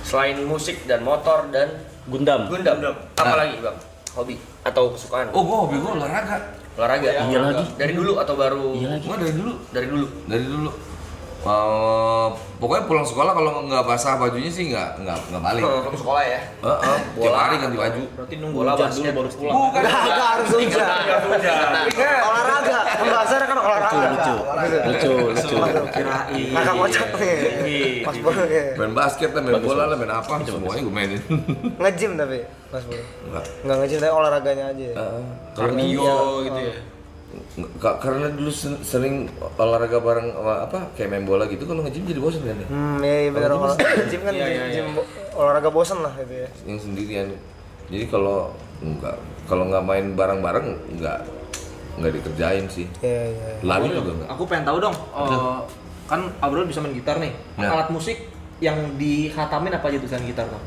Selain musik dan motor dan Gundam. apa lagi Bang? Hobi atau kesukaan? Oh, hobi gue olahraga. Olahraga? Iya lagi. Dari dulu atau baru? Iya lagi. Gue Dari dulu. dari dulu. Pokoknya pulang sekolah kalau nggak basah bajunya sih nggak balik. Belum sekolah ya? Tiap hari ganti baju. Berarti nunggu Bola hujan basket. dulu baru pulang. Bukan. Enggak harus hujan. Olahraga. Pembahasannya kan olahraga. Lucu. Kirain. Kakak kocak nih. Mas Bro ya. Main basket lah, main bola lah, main apa, semuanya gue mainin. Nge-gym tapi Mas Bro. Enggak. Enggak nge-gym tapi olahraganya aja. Cardio gitu ya. Karena dulu sering olahraga bareng sama kayak main bola gitu, kalau nge-gym jadi bosan kan ya? Iya benar nge-gym kan gym olahraga bosan lah itu ya. Yang sendirian. Jadi kalau nggak main bareng-bareng nggak dikerjain sih. Iya. Lari juga nggak. Aku pengen tahu dong. Kan Abrol bisa main gitar nih. Nah. Alat musik yang dihatamin apa aja tulisan gitar tuh?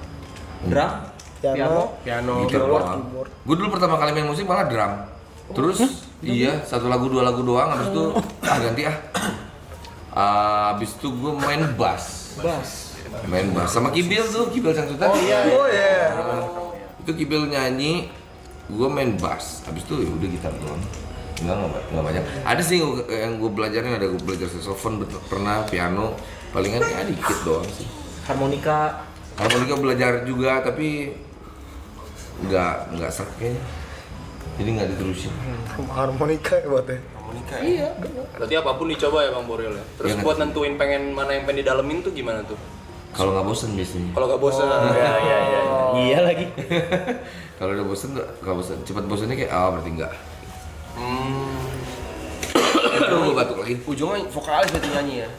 Drum, Piano. Gitar doang. Gue dulu pertama kali main musik malah drum. Terus iya 1 lagu 2 lagu doang, habis itu ganti habis itu gue main bass sama Kibil Cangcutan. Oh iya. Itu Kibil nyanyi, gue main bass, habis itu ya udah gitar doang. Nggak banyak. Ada sih yang gue belajarin, ada gue belajar saxophone pernah, piano palingan ya dikit doang sih. harmonika. Harmonika belajar juga tapi nggak serak kayaknya. Jadi nggak diterusin. Harmonika ya buatnya. Iya. Berarti apapun dicoba ya Bang Boril ya. Terus Iya, buat nentuin mana yang pengen didalemin tuh gimana tuh? Kalau nggak bosen biasanya. Kalau nggak bosan. Iya lagi. Kalau udah bosen nggak bosen. Cepat bosennya kayak berarti nggak. Aduh, gue batuk lagi. Ujungnya vokalis berarti nyanyi ya.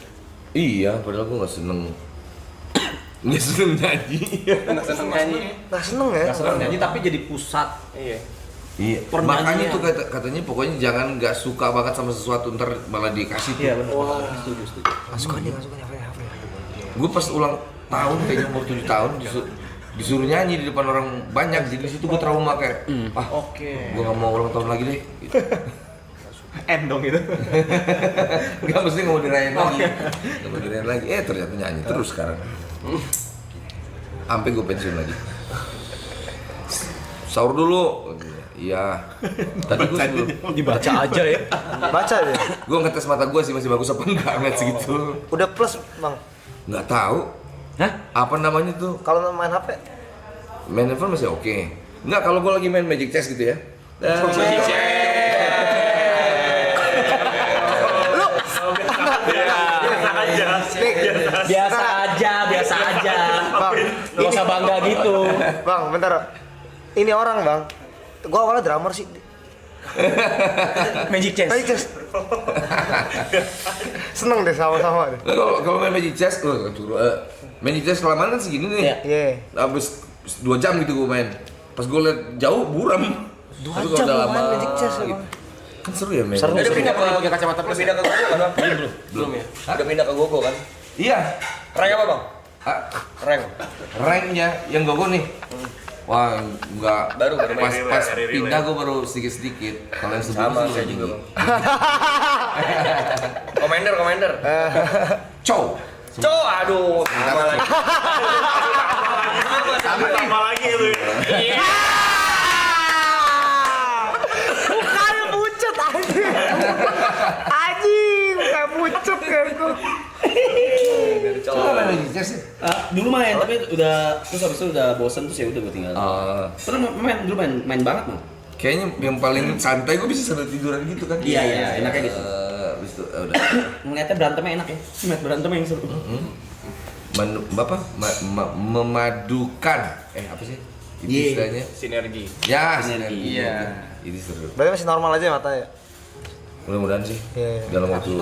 Iya, padahal gue nggak seneng. Nggak seneng nyanyi. Enak seneng nyanyi. Nggak seneng ya? Gak senang nyanyi tapi jadi pusat. Iya. Iya. Makanya tuh katanya pokoknya jangan nggak suka banget sama sesuatu ntar malah dikasih. Iya benar. Setuju. Nggak suka nih apa ya? Gue pas ulang tahun kayaknya umur 7 tahun disuruh nyanyi di depan orang banyak, jadi di situ gue trauma kayak Oke. gue nggak mau ulang tahun lagi deh. Gitu. End dong itu. Nggak mesti nggak mau dirayain lagi. Nggak mau dirayain lagi. Ternyata nyanyi terus sekarang. Sampai gue pensiun lagi. Sahur dulu. Iya. Tadi gue sebelum Dibaca aja ya. Baca deh. gue ngetes mata gue sih masih bagus apa enggak ngeliat segitu. Udah plus bang. Nggak tahu. Hah? Apa namanya tuh? Kalau main HP. Main handphone masih oke. Nggak, kalau gue lagi main Magic Chess gitu ya. Biasa aja. Bang. Gak usah bangga gitu. Bang, bentar. Ini orang bang. Gua awalnya drummer sih. Magic chess. Magic chess. Seneng deh sama-sama deh. Kalau main Magic Chess, Magic Chess kelamaan kan segini nih. Iya. Iya. Habis 2 jam gitu gue main. Pas gue liat jauh buram. 2 jam lu main Magic Chess ya bang. Kan seru ya main. Udah pindah ke Pakai kacamata plus. pindah ke Gogo kan Bang? Belum ya. Udah pindah ke Gogo kan? Iya. Rank apa Bang? Ah, Rank. ranknya yang gogo nih. Wah, enggak. Baru pas pas relay. pindah gue baru sedikit. Kalau yang sebelum Sama itu saya lebih juga, tinggi. Bang. Komander. Cow. Cok, aduh. Sama lagi. Sama lagi itu. Mukanya pucet anjing. Anjing, muka pucet kan gua. Coba main lagi jazz sih. Dulu main tapi udah terus habis itu udah bosen terus ya udah gue tinggal. Pernah dulu main banget mah. Kayaknya yang paling santai gue bisa sambil tiduran gitu kan. Iya, enaknya gitu. Habis itu udah. Ngeliatnya berantemnya enak ya. Ngeliat berantemnya yang seru. Memadukan. Apa sih? Itu Iya. istilahnya. Sinergi. Ya, Sinergi. iya. Ini seru. Berarti masih normal aja mata ya? Mudah-mudahan sih. Iya. Dalam waktu.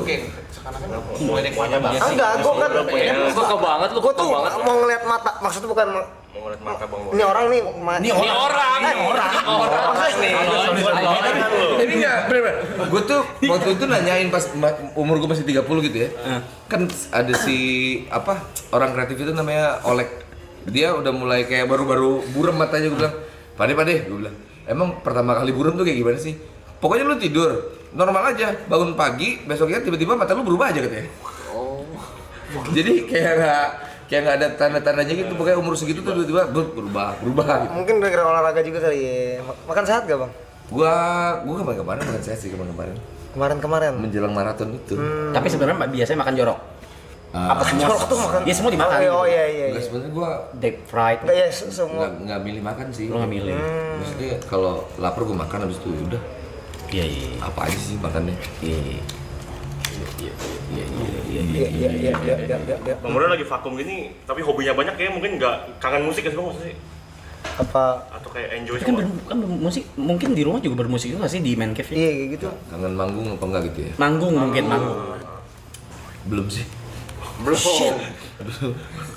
Mulai nikmatnya banget. Enggak, gua kan Suka banget lu, gua tuh mau ngeliat mata, maksudnya bukan Mau ngeliat mata Bang Bodo. ini orang nih, Ini orang. Ini enggak, bener. Gue tuh waktu itu nanyain pas umur gue masih 30 gitu ya. Kan ada si orang kreatif itu namanya Olek. Dia udah mulai kayak baru-baru buram matanya. Gue bilang, Pade, gue bilang, emang pertama kali buram tuh kayak gimana sih? Pokoknya lu tidur, normal aja, bangun pagi, besoknya tiba-tiba mata lu berubah aja katanya. Jadi kayak nggak ada tanda-tandanya gitu, pokoknya umur segitu tuh tiba-tiba berubah gitu. mungkin gara-gara olahraga juga kali ya. Makan sehat gak bang? Gua kemarin makan sehat sih kemarin Kemarin. menjelang maraton itu. Tapi sebenarnya biasanya makan jorok. Apa semua? Jorok tuh makan? Iya semua dimakan. Oh iya. Enggak, sebenarnya gua Deep fried. Enggak ya, semua. nggak milih makan sih. Lo nggak milih. Maksudnya kalau lapar gua makan, habis itu udah Iya. apa aja sih makannya. Iya. Bang Bodo lagi vakum gini, tapi hobinya banyak ya, mungkin nggak kangen musik ya sih Bang maksudnya? Apa? Atau kayak enjoy Kan, sama? kan bermusik, mungkin di rumah juga bermusik juga sih di man cave ya? Iya kayak gitu. Kangen manggung apa enggak gitu ya? Manggung mungkin manggung. Belum sih. Shit.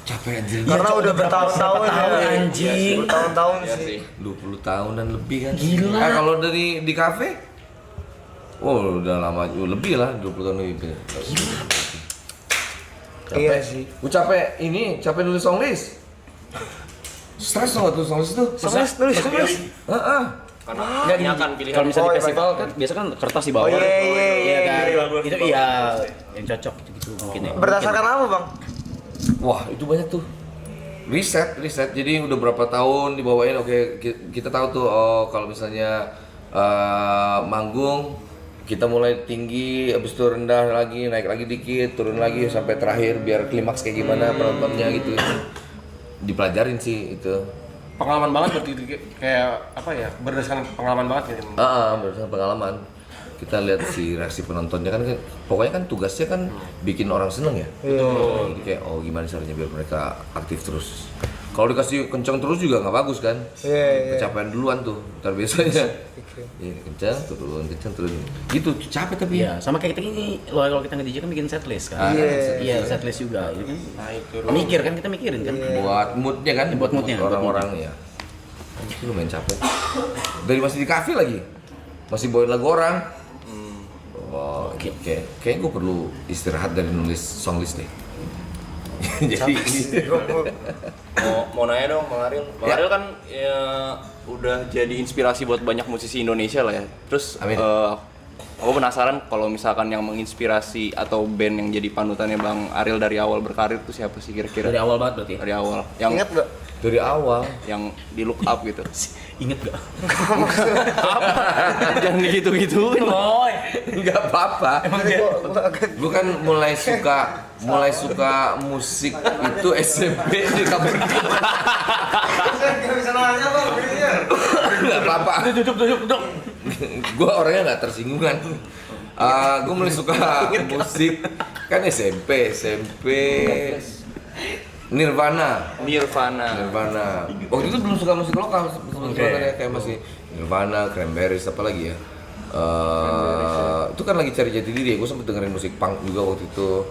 Capek anjir. Karena udah bertahun-tahun tahun, ya. anjing. Bertahun-tahun Iya sih. sih. 20 tahunan lebih kan. Gila. Kalau dari di kafe udah lama, lebih lah 20 tahun lebih. Iya sih. Gue capek nulis songlist. Stres nggak tuh songlist itu? Nulis. Karena kebanyakan pilihan. Kalau misalnya Oh, di iya, festival kan biasa kan kertas di bawah. Oh, iya. Iya kan. Lagu Itu festival. iya yang cocok gitu mungkin ya. Berdasarkan apa bang? Wah, itu banyak tuh. Riset. Jadi udah berapa tahun dibawain. Oke, kita tahu tuh kalau misalnya manggung kita mulai tinggi, habis itu rendah lagi, naik lagi dikit, turun lagi sampai terakhir biar klimaks kayak gimana penontonnya gitu. Dipelajarin sih itu. Pengalaman banget berarti itu kayak apa ya? Berdasarkan pengalaman banget gitu. Berdasarkan pengalaman. Kita lihat si reaksi penontonnya kan, pokoknya kan tugasnya kan bikin orang seneng ya. Jadi kayak gimana caranya biar mereka aktif terus. Kalau dikasih kencang terus juga nggak bagus kan. Iya. Kecapean duluan tuh. Ntar biasanya kencang turun. Gitu capek tapi. Iya, sama kayak kita gini, kalau kita nge-DJ kan bikin setlist kan. Iya, setlist juga. Itu kan mikir kan, kita mikirin kan. Buat moodnya kan, Buat moodnya, orang-orang ya. Itu lumayan capek. Dari masih di kafe lagi, masih bawain lagu orang. Wah, kayaknya gue perlu istirahat dari nulis songlist deh. Jadi Mau nanya dong Bang Ariel. Bang Ariel kan ya udah jadi inspirasi buat banyak musisi Indonesia lah ya. Terus Amin. aku penasaran kalau misalkan yang menginspirasi atau band yang jadi panutannya Bang Ariel dari awal berkarir tuh siapa sih kira-kira? Dari awal banget berarti. Dari awal. Yang Ingat nggak? dari awal yang di look up gitu. Ingat gak? Jangan gitu-gituin. Boy. nggak apa-apa. Gue kan mulai suka musik itu SMP di kampung. Nggak bisa nanya bang, begini ya. Nggak apa-apa. Duduk. Gue orangnya nggak tersinggungan. Gue mulai suka musik kan SMP Nirvana. Waktu itu belum suka musik lokal sebenarnya, kayak masih Nirvana, Cranberries, apa lagi ya? Itu kan lagi cari jati diri ya. Gue sempet dengerin musik punk juga waktu itu.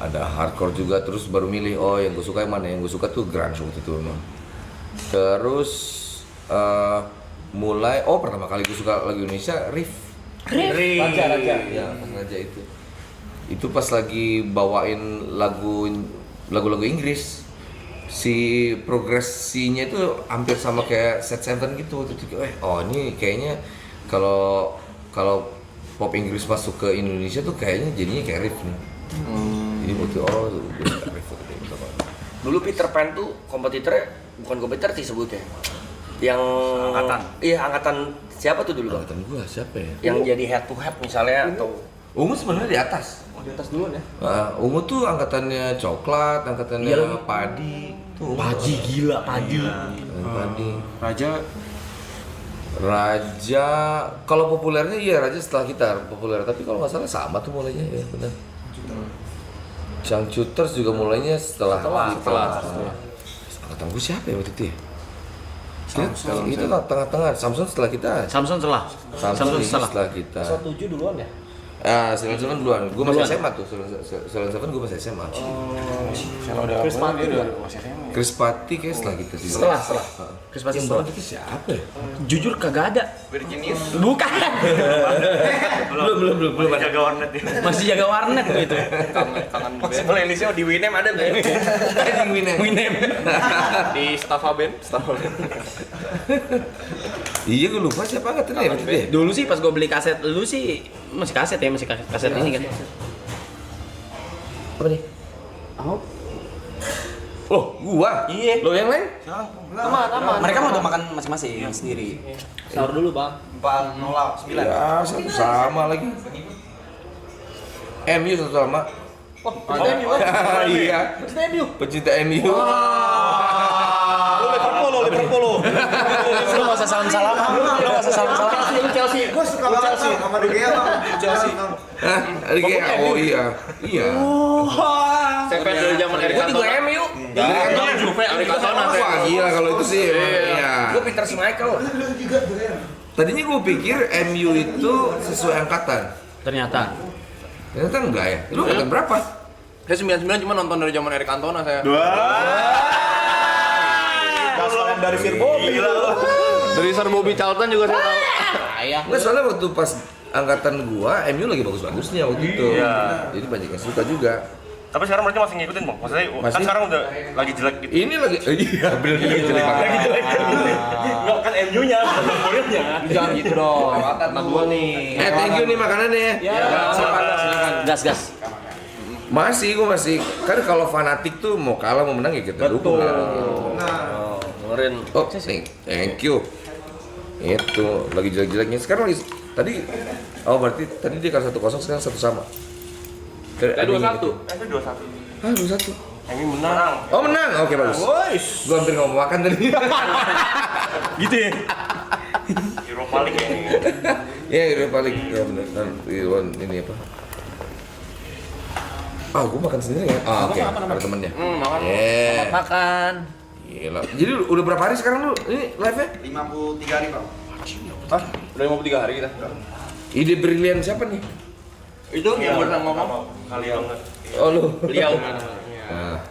Ada hardcore juga, terus baru milih yang gue suka yang mana. Yang gue suka tuh grunge waktu itu memang. Terus mulai pertama kali gue suka lagu Indonesia Riff. Raja. Ya, Raja itu. Itu pas lagi bawain lagu-lagu Inggris si progresinya itu hampir sama kayak set 7 gitu. Oh ini kayaknya kalau pop Inggris masuk ke Indonesia tuh kayaknya jadinya kayak riff nih. Jadi waktu riff. Dulu Peter Pan tuh kompetitornya bukan kompetitor sih sebutnya. Yang Angkatan. Iya, angkatan siapa tuh dulu, Bang? Angkatan gua siapa ya? Yang jadi head to head misalnya atau Ungu sebenarnya di atas. di atas duluan ya. Ungu tuh angkatannya coklat, angkatannya padi. Tuh, Padi gila, padi. Padi. Raja Kalau populernya iya Raja setelah kita populer, tapi kalau nggak salah sama tuh mulainya ya benar. Changcuters juga mulainya setelah. Angkatan gue siapa ya waktu itu ya? Itu tengah-tengah, Samsung setelah kita. Samsung setelah. Samsung setelah. setelah kita. 7 duluan ya. Silent Seven duluan, gue masih SMA tuh, Silent Seven gue masih SMA. Kalau udah Chris Patti udah masih SMA. Chris Patti kayak setelah kita sih. Setelah. Chris Patti setelah. Itu siapa ya? Jujur kagak ada. Virginius. Bukan. Belum Masih jaga warnet ya. Masih jaga warnet gitu. Kangen band. playlistnya di Winem ada nggak? Anjing Winem. Di Staffa Band. Iya gue lupa siapa angkatan ya waktu itu ya? Dulu sih pas gue beli kaset, dulu sih masih kaset ya, masih kaset ini kan. Apa nih? Oh. Oh, gua. Iya. Lo yang lain? Mereka mau udah makan masing-masing sendiri. Sahur dulu, Bang. 409. Ya, satu sama lagi. MU satu sama. Iya. Pecinta MU. Lu nggak usah salam-salaman. Chelsea. Gue suka banget sama De Gea, Bang. Chelsea. Hah? Ada kayak oh iya. Iya. Sampai dari zaman Eric Gue juga Cantona. MU. Eric Cantona. Wah gila kalau itu sih. Iya. Gue Peter Schmeichel. Tadinya gue pikir MU itu sesuai angkatan. Ternyata. Ternyata enggak ya. Lu angkatan berapa? Saya 99 cuma nonton dari zaman Eric Cantona saya. Dasaran dari Sir Bobby. Dari Sir Bobby Charlton juga saya tahu. Enggak, soalnya waktu pas angkatan gua MU lagi bagus-bagusnya waktu itu. Jadi banyak yang suka juga. Tapi sekarang mereka masih ngikutin, Bang. Maksudnya Masih? kan sekarang udah lagi jelek gitu. Ini lagi iya bener lagi jelek banget. Enggak kan MU-nya, bukan muridnya. Jangan gitu dong. Nah, gua nih. Thank you nih makanannya. Gas. Masih kan kalau fanatik tuh mau kalah mau menang ya kita dukung ya. Dengerin. Oh, thank you. Itu lagi jelek-jeleknya. Sekarang lagi tadi berarti tadi dia kalah 1-0 sekarang 1 sama. Kayak 2-1. Itu 21. Ah, 2-1. MU menang. Oh, menang. Oke, bagus. Gua hampir nggak mau makan tadi. Gitu ya. Europa League ya ini. Ya, udah paling ya benar. Ini apa? Gua makan sendiri ya. Oke. Ada temennya. Makan. Yeah. Makan. Gila. Jadi udah berapa hari sekarang lu? Ini live-nya? 53 hari, Bang. Udah 53 hari kita. Ide brilian siapa nih? Itu yang pernah ngomong. Kali banget. Oh, lu. Beliau. Nah,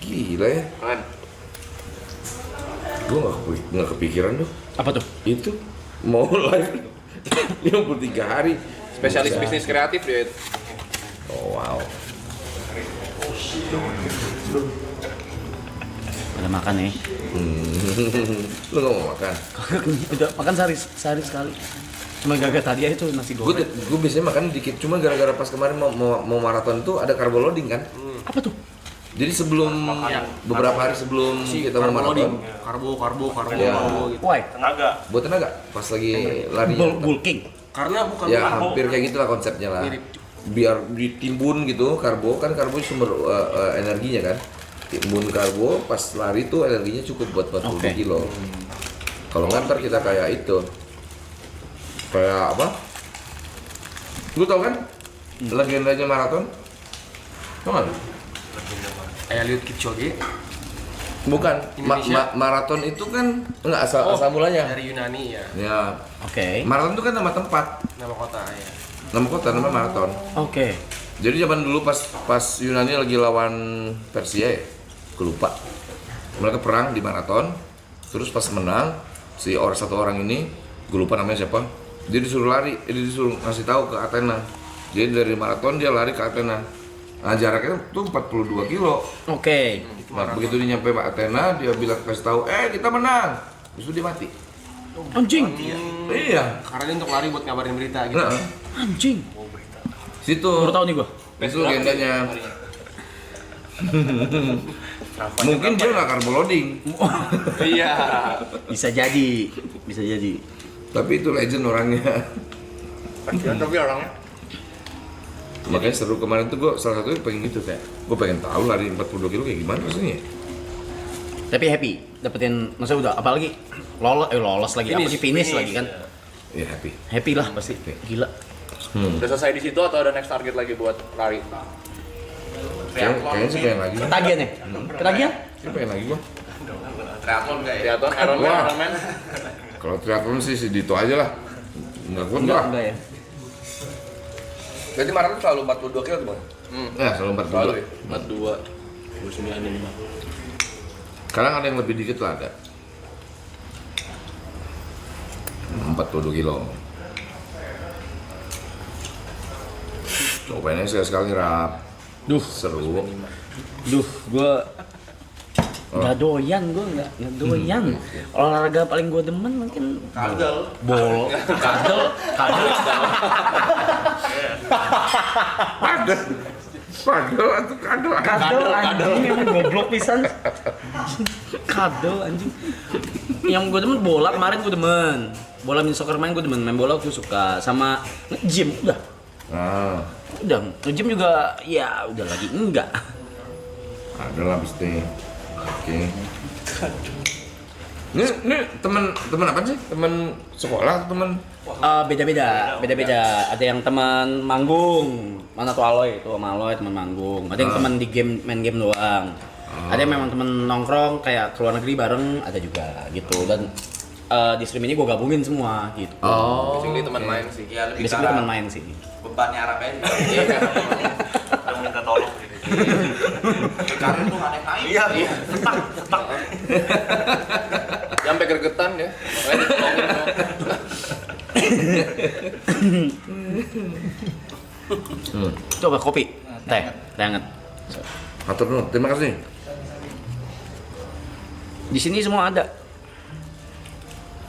gila ya. Keren. Gua nggak kepikiran tuh. Apa tuh? Itu mau live 53 hari. Spesialis Bisa. bisnis kreatif dia itu. Oh, wow. Ada makan nih. Lu nggak mau makan? Udah makan sehari sekali. Cuma gagal tadi aja tuh nasi goreng. Gue biasanya makan dikit, cuma gara-gara pas kemarin mau maraton itu ada carbo loading kan. Apa tuh? Jadi sebelum beberapa hari sebelum kita mau maraton, Karbo ya, gitu. Why? Tenaga. buat tenaga pas lagi lari. Bulking. Karena bukan Ya hampir kayak gitulah konsepnya lah. Biar ditimbun gitu karbo sumber energinya kan. Timbun karbo pas lari tuh energinya cukup buat 40 Oke. kilo. Kalau ngantar kita kayak itu. Kayak apa? Lu tau kan? Legendanya maraton? Tau nggak lu? Eliud Kipchoge Bukan, Indonesia? maraton itu kan enggak asal mulanya. dari Yunani ya, Ya, Oke. maraton itu kan nama tempat, nama kota ya. nama kota, nama maraton. Oke. Jadi zaman dulu pas Yunani lagi lawan Persia ya, gue lupa. Mereka perang di maraton, terus pas menang satu orang ini, gue lupa namanya siapa. Dia disuruh lari, dia disuruh ngasih tahu ke Athena. Jadi dari maraton dia lari ke Athena. Nah jaraknya tuh 42 kilo. Oke. Nah, begitu dia nyampe Pak Athena, dia bilang kasih tahu, kita menang. Terus dia mati. Anjing. Iya. Karena dia untuk lari buat ngabarin berita gitu. Nah, Anjing. situ. Baru tahu nih gua. Itu legendanya. Mungkin dia nggak carbo loading, Iya. Bisa jadi. Bisa jadi. tapi itu legend orangnya. Tapi orangnya Makanya seru kemarin tuh gue salah satunya pengen gitu kayak, gue pengen tahu lari 42 kilo kayak gimana rasanya. Tapi happy dapetin, maksudnya udah apalagi lolos lagi, apa sih finish lagi kan? Ya happy. Happy lah pasti. Gila. udah selesai di situ atau ada next target lagi buat lari? Kayaknya sih pengen lagi. Ketagihan ya? Ketagihan? Sih pengen lagi gue. Triathlon, Ironman, Wah. Ironman. Kalau triathlon sih Dito aja lah. Enggak kuat Enggak, lah. enggak ya. Berarti maraton selalu 42 kilo tuh bang? Ya selalu 42. 42 29 ini. Sekarang ada yang lebih dikit lah ada. 42 kilo. Cobain aja sekali rap. Duh, Seru. gua nggak doyan, gua nggak doyan. Olahraga paling gua demen mungkin kadal, kadal, Padahal atau kadal. anjing emang goblok pisan. Kadal anjing. Yang gua demen bola kemarin gua demen. Bola main soccer main gua demen, main bola gua suka. Sama nge-gym udah. Nah, Udah, nge-gym juga ya udah lagi enggak. ada lah pasti. Oke. Ini teman apa sih? Teman sekolah atau teman? Beda-beda. Ada yang teman manggung, mana tuh Aloy, itu sama Aloy teman manggung. Ada yang teman di game, main game doang. Ada yang memang teman nongkrong kayak keluar negeri bareng, ada juga gitu. Dan di stream ini gue gabungin semua gitu. Oh. Basically teman main sih. Ya lebih Biasanya teman main sih. bebannya Arab aja. Kita minta tolong gitu. Karir tuh nggak naik-naik. Iya. Sampai gregetan ya. Makanya ditolongin semua. Coba kopi, teh hangat. Hatur nuhun, terima kasih. Di sini semua ada.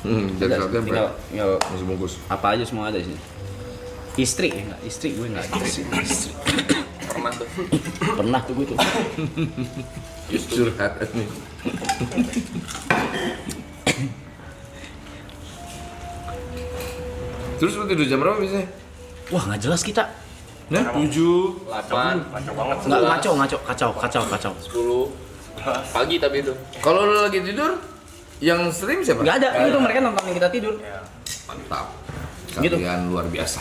Dari saatnya Tinggal, masih bungkus. apa aja semua ada di sini. Istri ya enggak? Istri gue enggak. Istri. Pernah tuh. Pernah tuh gue tuh. Curhat nih. Terus lu tidur jam berapa biasanya? Wah, nggak jelas kita. Nah, 7 8 kacau banget. Nggak kacau. 10 pagi tapi itu. kalau lu lagi tidur, yang stream siapa? Nggak ada, itu mereka nontonin kita tidur. Mantap. Gitu. Kalian luar biasa.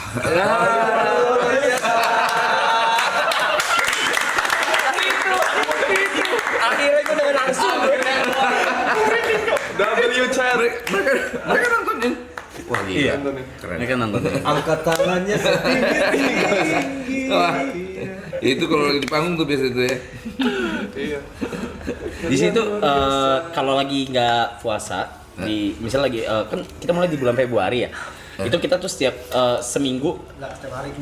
Akhirnya gue udah langsung. Mereka nontonin. Wah gila. Iya. Keren. Mereka nontonin. Angkat tangannya setinggi-tinggi. Wah, itu kalau lagi di panggung tuh biasa itu ya. Di situ kalau lagi nggak puasa, misal lagi kan kita mulai di bulan Februari ya. Itu kita tuh setiap seminggu. Enggak, setiap hari.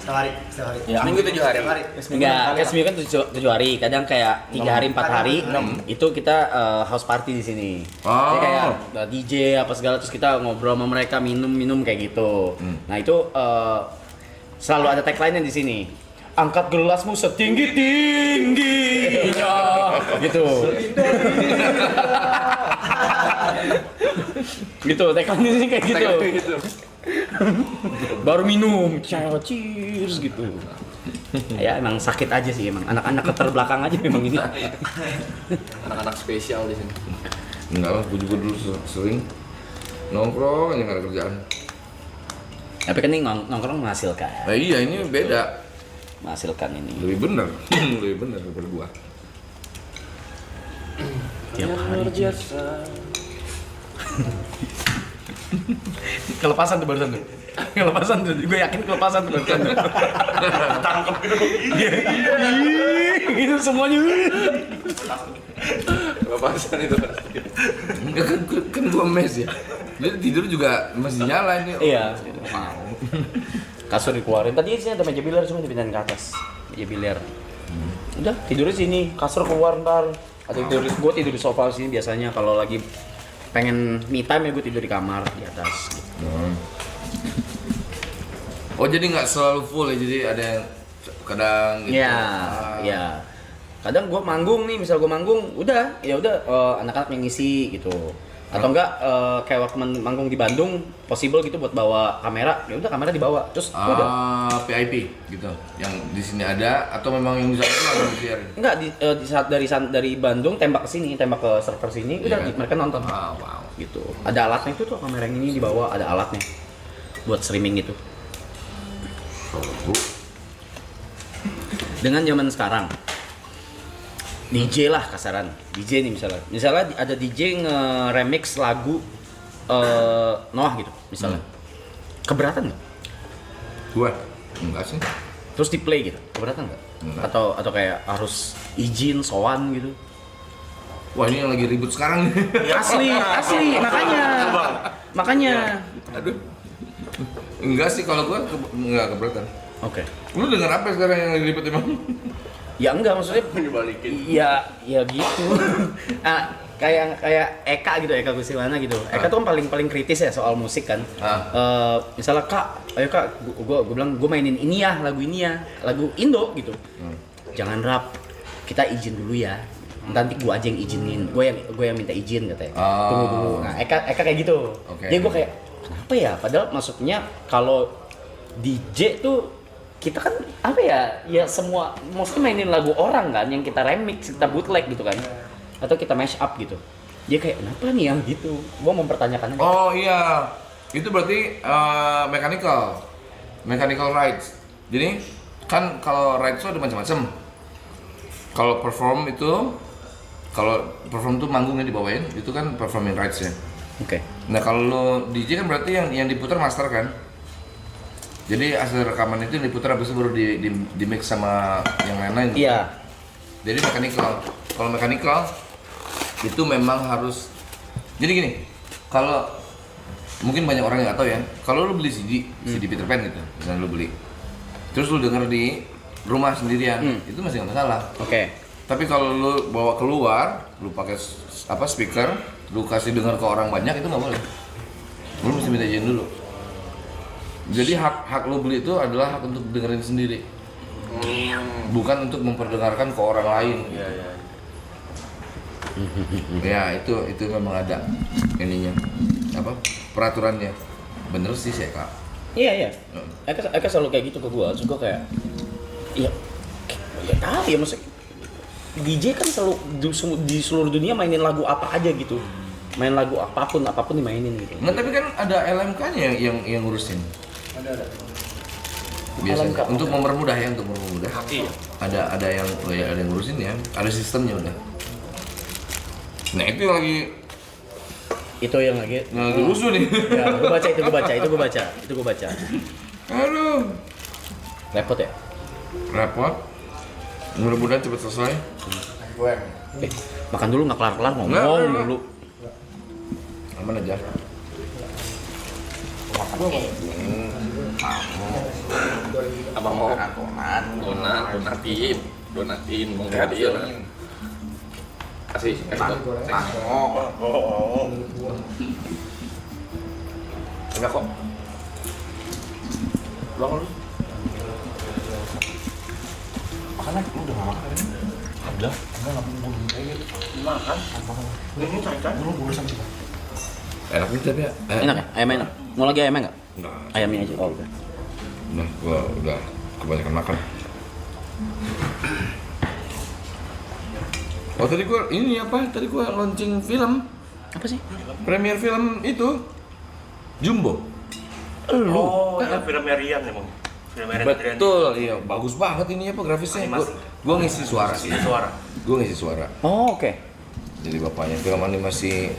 Setiap hari. Ya, Minggu 7 hari. enggak, kan seminggu kan 7 hari, kadang kayak 3 hari, 4 hari, itu kita house party di sini. Jadi kayak DJ apa segala, terus kita ngobrol sama mereka, minum kayak gitu. Nah itu selalu ada tagline-nya di sini. Angkat gelasmu setinggi-tingginya, gitu. Gitu, tagline di sini kayak gitu. Baru minum, cheers gitu. Ya emang sakit aja sih emang, anak-anak keterbelakang aja memang ini. Anak-anak spesial di sini. Enggak lah, gue juga dulu sering nongkrong aja nggak ada kerjaan. Tapi kan ini nongkrong menghasilkan, Nah iya ini beda, ini. lebih bener, lebih bener daripada gua. Tiap hari kelepasan tuh barusan tuh. Kelepasan tuh, gue yakin kelepasan tuh barusan tuh. Tangkep gitu. Itu semuanya. Lepasan itu. Enggak kan gua mes ya. Dia tidur juga masih nyala ini. Iya. Kasur dikeluarin. Tadi sih ada meja bilar cuma dipindahin ke atas. meja biliar. Udah tidur di sini, kasur keluar ntar. Atau gue tidur di sofa sini biasanya kalau lagi pengen me time ya gue tidur di kamar di atas. Gitu. Oh jadi nggak selalu full ya, jadi ada yang kadang gitu. Iya, iya. Kadang gue manggung nih, misal gue manggung, udah, ya udah anak-anak yang ngisi gitu. Atau enggak kayak waktu manggung di Bandung, possible gitu buat bawa kamera, ya udah kamera dibawa. Terus udah. PIP gitu. Yang di sini ada atau memang yang bisa itu langsung disiarin? Enggak di saat dari Bandung tembak ke sini, tembak ke server sini, udah Iya kan? mereka nonton. Wow. Gitu. Ada alatnya itu tuh, kamera yang ini dibawa, ada alatnya buat streaming gitu. Dengan zaman sekarang DJ lah kasaran, DJ nih misalnya ada DJ nge-remix lagu Noah gitu misalnya, keberatan nggak? Gue? Enggak sih. Terus di play gitu, keberatan nggak? Enggak. Atau kayak harus izin, sowan gitu? Wah ini yang lagi ribut sekarang nih. Asli, makanya. Aduh. Enggak sih kalau gue enggak keberatan. Oke. Lu denger apa sekarang yang lagi ribut emang? Ya enggak maksudnya ya gitu. Ah, kayak Eka gitu, Eka Gustiwana gitu. Eka tuh kan paling kritis ya soal musik kan. Misalnya Kak, ayo Kak, gua bilang gua mainin ini ya, lagu Indo gitu. Jangan rap, kita izin dulu ya. Nanti gua aja yang izinin, gua yang minta izin katanya. Tunggu. Nah, Eka kayak gitu. Okay. Jadi gua kayak kenapa ya? Padahal maksudnya kalau DJ tuh kita kan apa ya semua mesti mainin lagu orang kan yang kita remix, kita bootleg gitu kan, atau kita mash up gitu. Dia kayak kenapa nih yang gitu, gua mempertanyakan. Oh iya, itu berarti mechanical rights. Jadi kan kalau rights itu ada macam-macam. Kalau perform tuh manggungnya dibawain, itu kan performing rights ya. Oke. Nah kalau lo DJ kan berarti yang diputar master kan. Jadi hasil rekaman itu diputar habis itu baru di mix sama yang lain-lain. Iya. Jadi mechanical. Kalau mechanical itu memang harus. Jadi gini, kalau mungkin banyak orang yang nggak tahu ya. Kalau lu beli CD Peter Pan gitu, misalnya lu beli, terus lu denger di rumah sendirian, itu masih nggak masalah. Oke. Tapi kalau lu bawa keluar, lu pakai speaker, lu kasih denger ke orang banyak itu nggak boleh. Lu mesti minta izin dulu. Jadi hak lo beli itu adalah hak untuk dengerin sendiri, bukan untuk memperdengarkan ke orang lain. Ya itu memang ada ininya, apa peraturannya. Bener sih saya Kak. Iya. Eka selalu kayak gitu ke gua, terus gua kayak ya tahu ya maksudnya DJ kan selalu di seluruh dunia mainin lagu apa aja gitu. Main lagu apapun dimainin gitu. Nah tapi kan ada LMK-nya yang ngurusin. Ada. Biasanya LMK. untuk mempermudah. Iya. Ada yang ngurusin ya, ada sistemnya udah. Nah itu yang lagi rusuh nih. Ya, gua baca. Aduh, Repot ya? repot. Mudah-mudahan cepat selesai. Makan dulu nggak kelar-kelar ngomong Nggak. dulu. Aman aja. Abang mau donatin mau hadir. Kasih. Enggak kok. Belum lu. Makan lu udah makan kan? Udah. Makan. Ini cari-cari dulu bosan sih. Enak nih tapi ya. Enak ya? Ayam enak? Mau lagi ayamnya nggak? Enggak. Ayamnya aja. Oh udah. Nah, gua udah kebanyakan makan. Oh tadi gua ini apa? Tadi gua launching film, Apa sih? premier film itu Jumbo. Oh, itu filmnya Rian emang. Filmnya Rian. Betul, iya bagus banget ini apa grafisnya. Gua ngisi suara sih. Gua ngisi suara. Oh oke. Jadi bapaknya film animasi.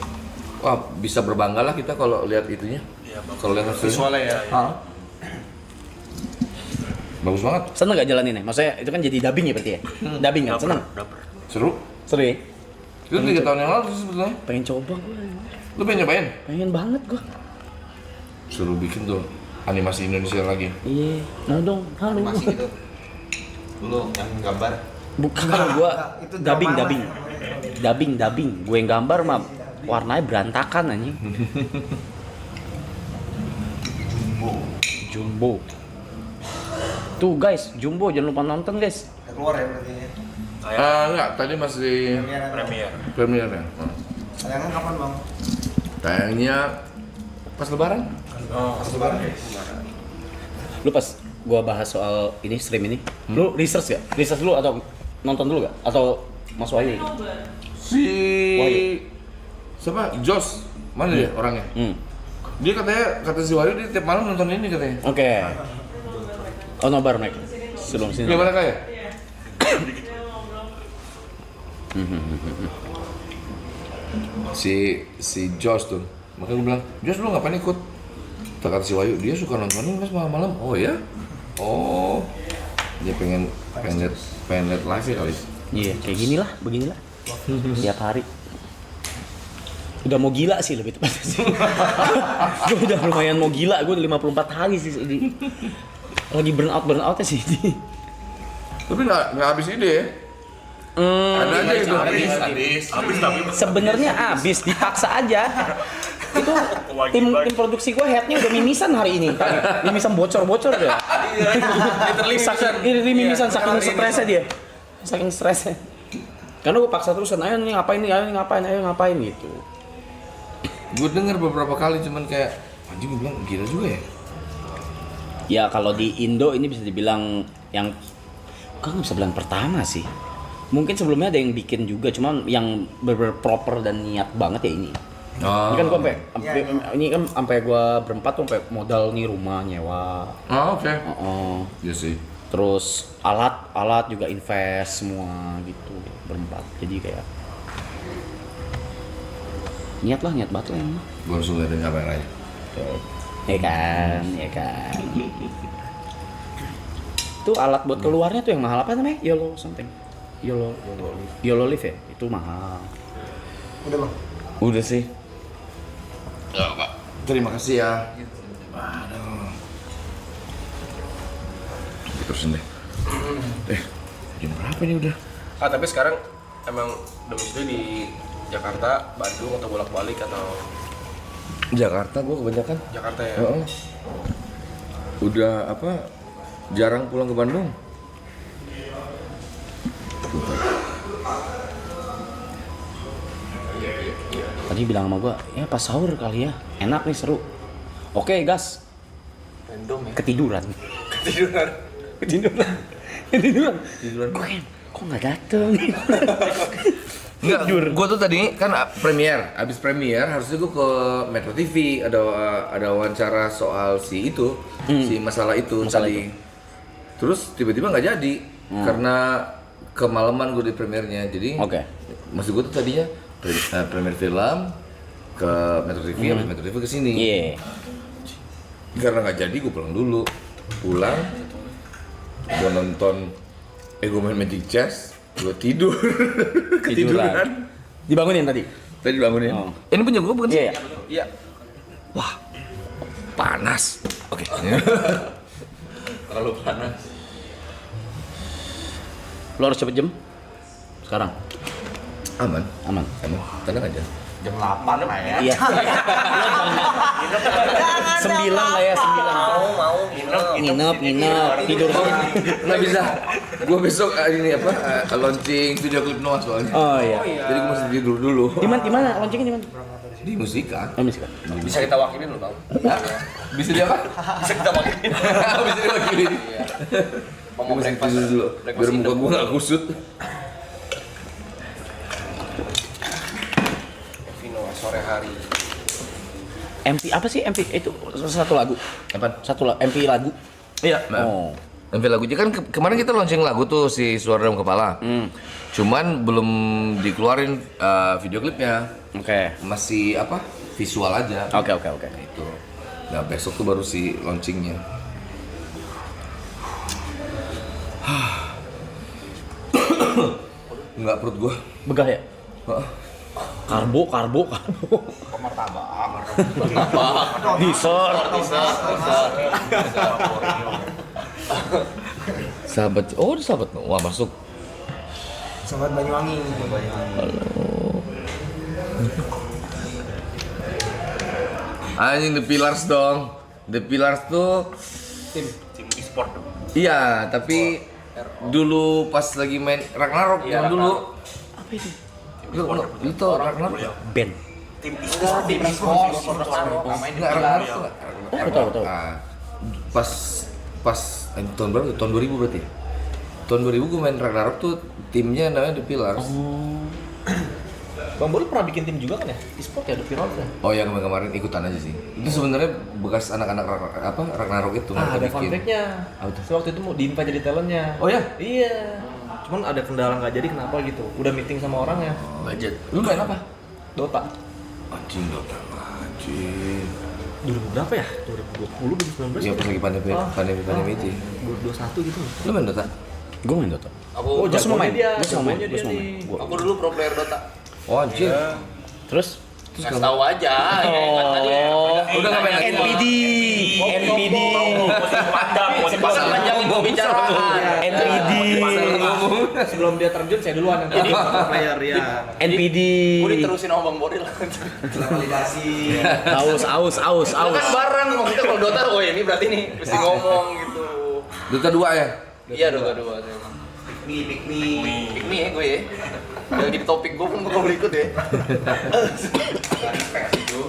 Wah bisa berbangga lah kita kalau lihat itunya. Iya, Kalau lihat Visualnya ya. bagus banget. Seneng gak jalanin ya? Maksudnya itu kan jadi dubbing ya berarti ya? Dubbing kan? Seneng? Seru. Seru ya? Itu 3 tahun yang lalu sih sebetulnya. Pengen coba gue. Lu pengen nyobain? Pengen banget gue. Suruh bikin tuh animasi Indonesia lagi. Iya. Nah dong. Halo. Lu yang gambar. Bukan gua itu dubbing, drama. dubbing. Gue yang gambar mah warnanya berantakan anjing. Jumbo. Tuh guys, Jumbo jangan lupa nonton guys. Udah keluar ya berarti ya. Enggak, tadi masih Premier. premier ya. Sayangnya kapan bang? Tayangnya pas lebaran. Pas lebaran. Lu pas gua bahas soal ini stream ini, lu research gak? Research dulu atau nonton dulu gak? Atau masuk aja? Si Wahyu. siapa? Jos. Mana dia orangnya? Dia katanya, kata si Wahyu dia tiap malam nonton ini katanya. Oke. Oh nobar Mike. Sebelum sini. Gimana kayak? si Jos tuh. Makanya gue bilang, Jos lu ngapain ikut? Kata si Wahyu, dia suka nontonin mas malam-malam. Oh ya? Oh. Dia pengen lihat live ya kali. Iya, kayak gini lah, beginilah. Tiap hari. Udah mau gila sih lebih tepatnya sih. Gue udah lumayan mau gila, gue udah 54 hari sih ini. Lagi burn outnya sih ini. Tapi nggak habis ide ya? Ada aja itu habis. Sebenarnya abis, dipaksa aja. Itu tim produksi gue headnya udah mimisan hari ini. Mimisan bocor deh. Saking mimisan, saking stresnya dia. Saking stresnya. Karena gue paksa terusan, ayo ngapain gitu. Gue denger beberapa kali cuman kayak anjing, gue bilang gila juga ya. Ya kalau di Indo ini bisa dibilang yang kan nggak bisa bilang pertama sih. Mungkin sebelumnya ada yang bikin juga, cuman yang bener-bener proper dan niat banget ya ini. Oh. Ini kan gue ini kan sampai gue berempat tuh sampai modal nih rumah nyewa. Oh, oke. Iya sih. Terus alat juga invest semua gitu berempat. Jadi kayak niat banget lah emang. Gue harus ngeliatin kameranya. Ya kan. Tuh alat buat keluarnya tuh yang mahal apa namanya? YOLO Live ya? Itu mahal. Udah bang. Udah sih. Ya, Pak. Terima kasih ya. Aduh. Terusin deh. Jam berapa nih udah? Tapi sekarang emang domisili di Jakarta, Bandung atau bolak-balik atau Jakarta gue kebanyakan. Jakarta ya? Udah jarang pulang ke Bandung. Tadi bilang sama gua, ya pas sahur kali ya, enak nih seru. Oke gas. Random ya. Ketiduran. Gue kan, kok nggak dateng? Enggak, gue tuh tadi kan abis premier harusnya gue ke Metro TV ada wawancara soal si masalah itu tadi. Terus tiba-tiba nggak jadi karena kemalaman gue di premiernya. Jadi maksud gue tuh tadinya premier film ke Metro TV, habis Metro TV ke sini. Karena nggak jadi gue pulang dulu. Gue nonton gue main Magic Chess, gue tidur. Ketiduran. Dibangunin tadi? Tadi dibangunin. Ini punya gue bukan sih? Iya. Wah, panas. Oke. Terlalu panas. Lo harus cepet jam? Sekarang? Aman. Tenang aja. Jam 8 lah ya. Iya. 9 lah ya, 9. Mau Nginep, tidur. Nggak bisa. Gue besok ini launching video klip Noah soalnya. Oh iya. Jadi gue mesti tidur dulu. Di mana? Launchingnya di mana? Di Musika. Musika. Bisa kita wakilin loh bang. Bisa dia apa? Bisa kita wakilin. Bisa diwakilin. Mau Gue mesti breakfast tidur dulu. breakfast Biar muka Indo. gue nggak kusut. Vino sore hari. MP apa sih MP itu satu lagu? Apa? MP lagu. Iya. Oh. MV lagunya kan kemarin kita launching lagu tuh si Suara Dalam Kepala. Cuman belum dikeluarin video klipnya. Oke. Masih visual aja. Oke. Itu. Nah besok tuh baru si launchingnya. Enggak, perut gua. Begah ya? Karbo. Diesel. Sahabat, oh sahabat Noah masuk. Sobat Banyuwangi. Anjing The Pillars dong. The Pillars tuh Tim e-sport dong. iya, tapi dulu pas lagi main Ragnarok yang dulu. Apa itu? Lu tau Ragnarok? Band. Tim e-sport. Enggak, Ragnarok tuh enggak. Tahu. Ah, pas tahun berapa? Tahun 2000 berarti. Tahun 2000 gue main Ragnarok tuh timnya namanya The Pillars. Bang Bodo pernah bikin tim juga kan ya? E-sport ya, The Pillars ya? Oh yang kemarin ikutan aja sih. Itu sebenarnya bekas anak-anak Ragnarok itu mereka Ada fun bikin. fact-nya. Apa tuh? So, waktu itu mau di-invite jadi talentnya. Oh ya? Iya. Cuman ada kendala nggak jadi kenapa gitu. Udah meeting sama orang ya. Budget. Lu main apa? Dota. Anjing Dota anjing. 2000 berapa ya? 2020, 2019? Iya pas lagi pandemi itu. 2021 gitu. Lu main Dota? Gue main Dota. Aku Gue semua main. Dia. Gue semua main. Dia. aku dulu pro player Dota. Oh anjir. Terus? Kasih tahu aja. Kan tadi Udah nggak main lagi. NPD. Musim pasang panjangin pembicaraan. NPD. Sebelum dia terjun saya duluan yang jadi player ya. NPD. Gue diterusin sama Bang Boril. Validasi. Aus. Kan bareng maksudnya kalau Dota, oh ini berarti nih mesti ngomong gitu. Dota 2 ya? Iya Dota 2. Pick me. Pick me ya gue ya. Udah jadi topik gue pun gue boleh ikut ya.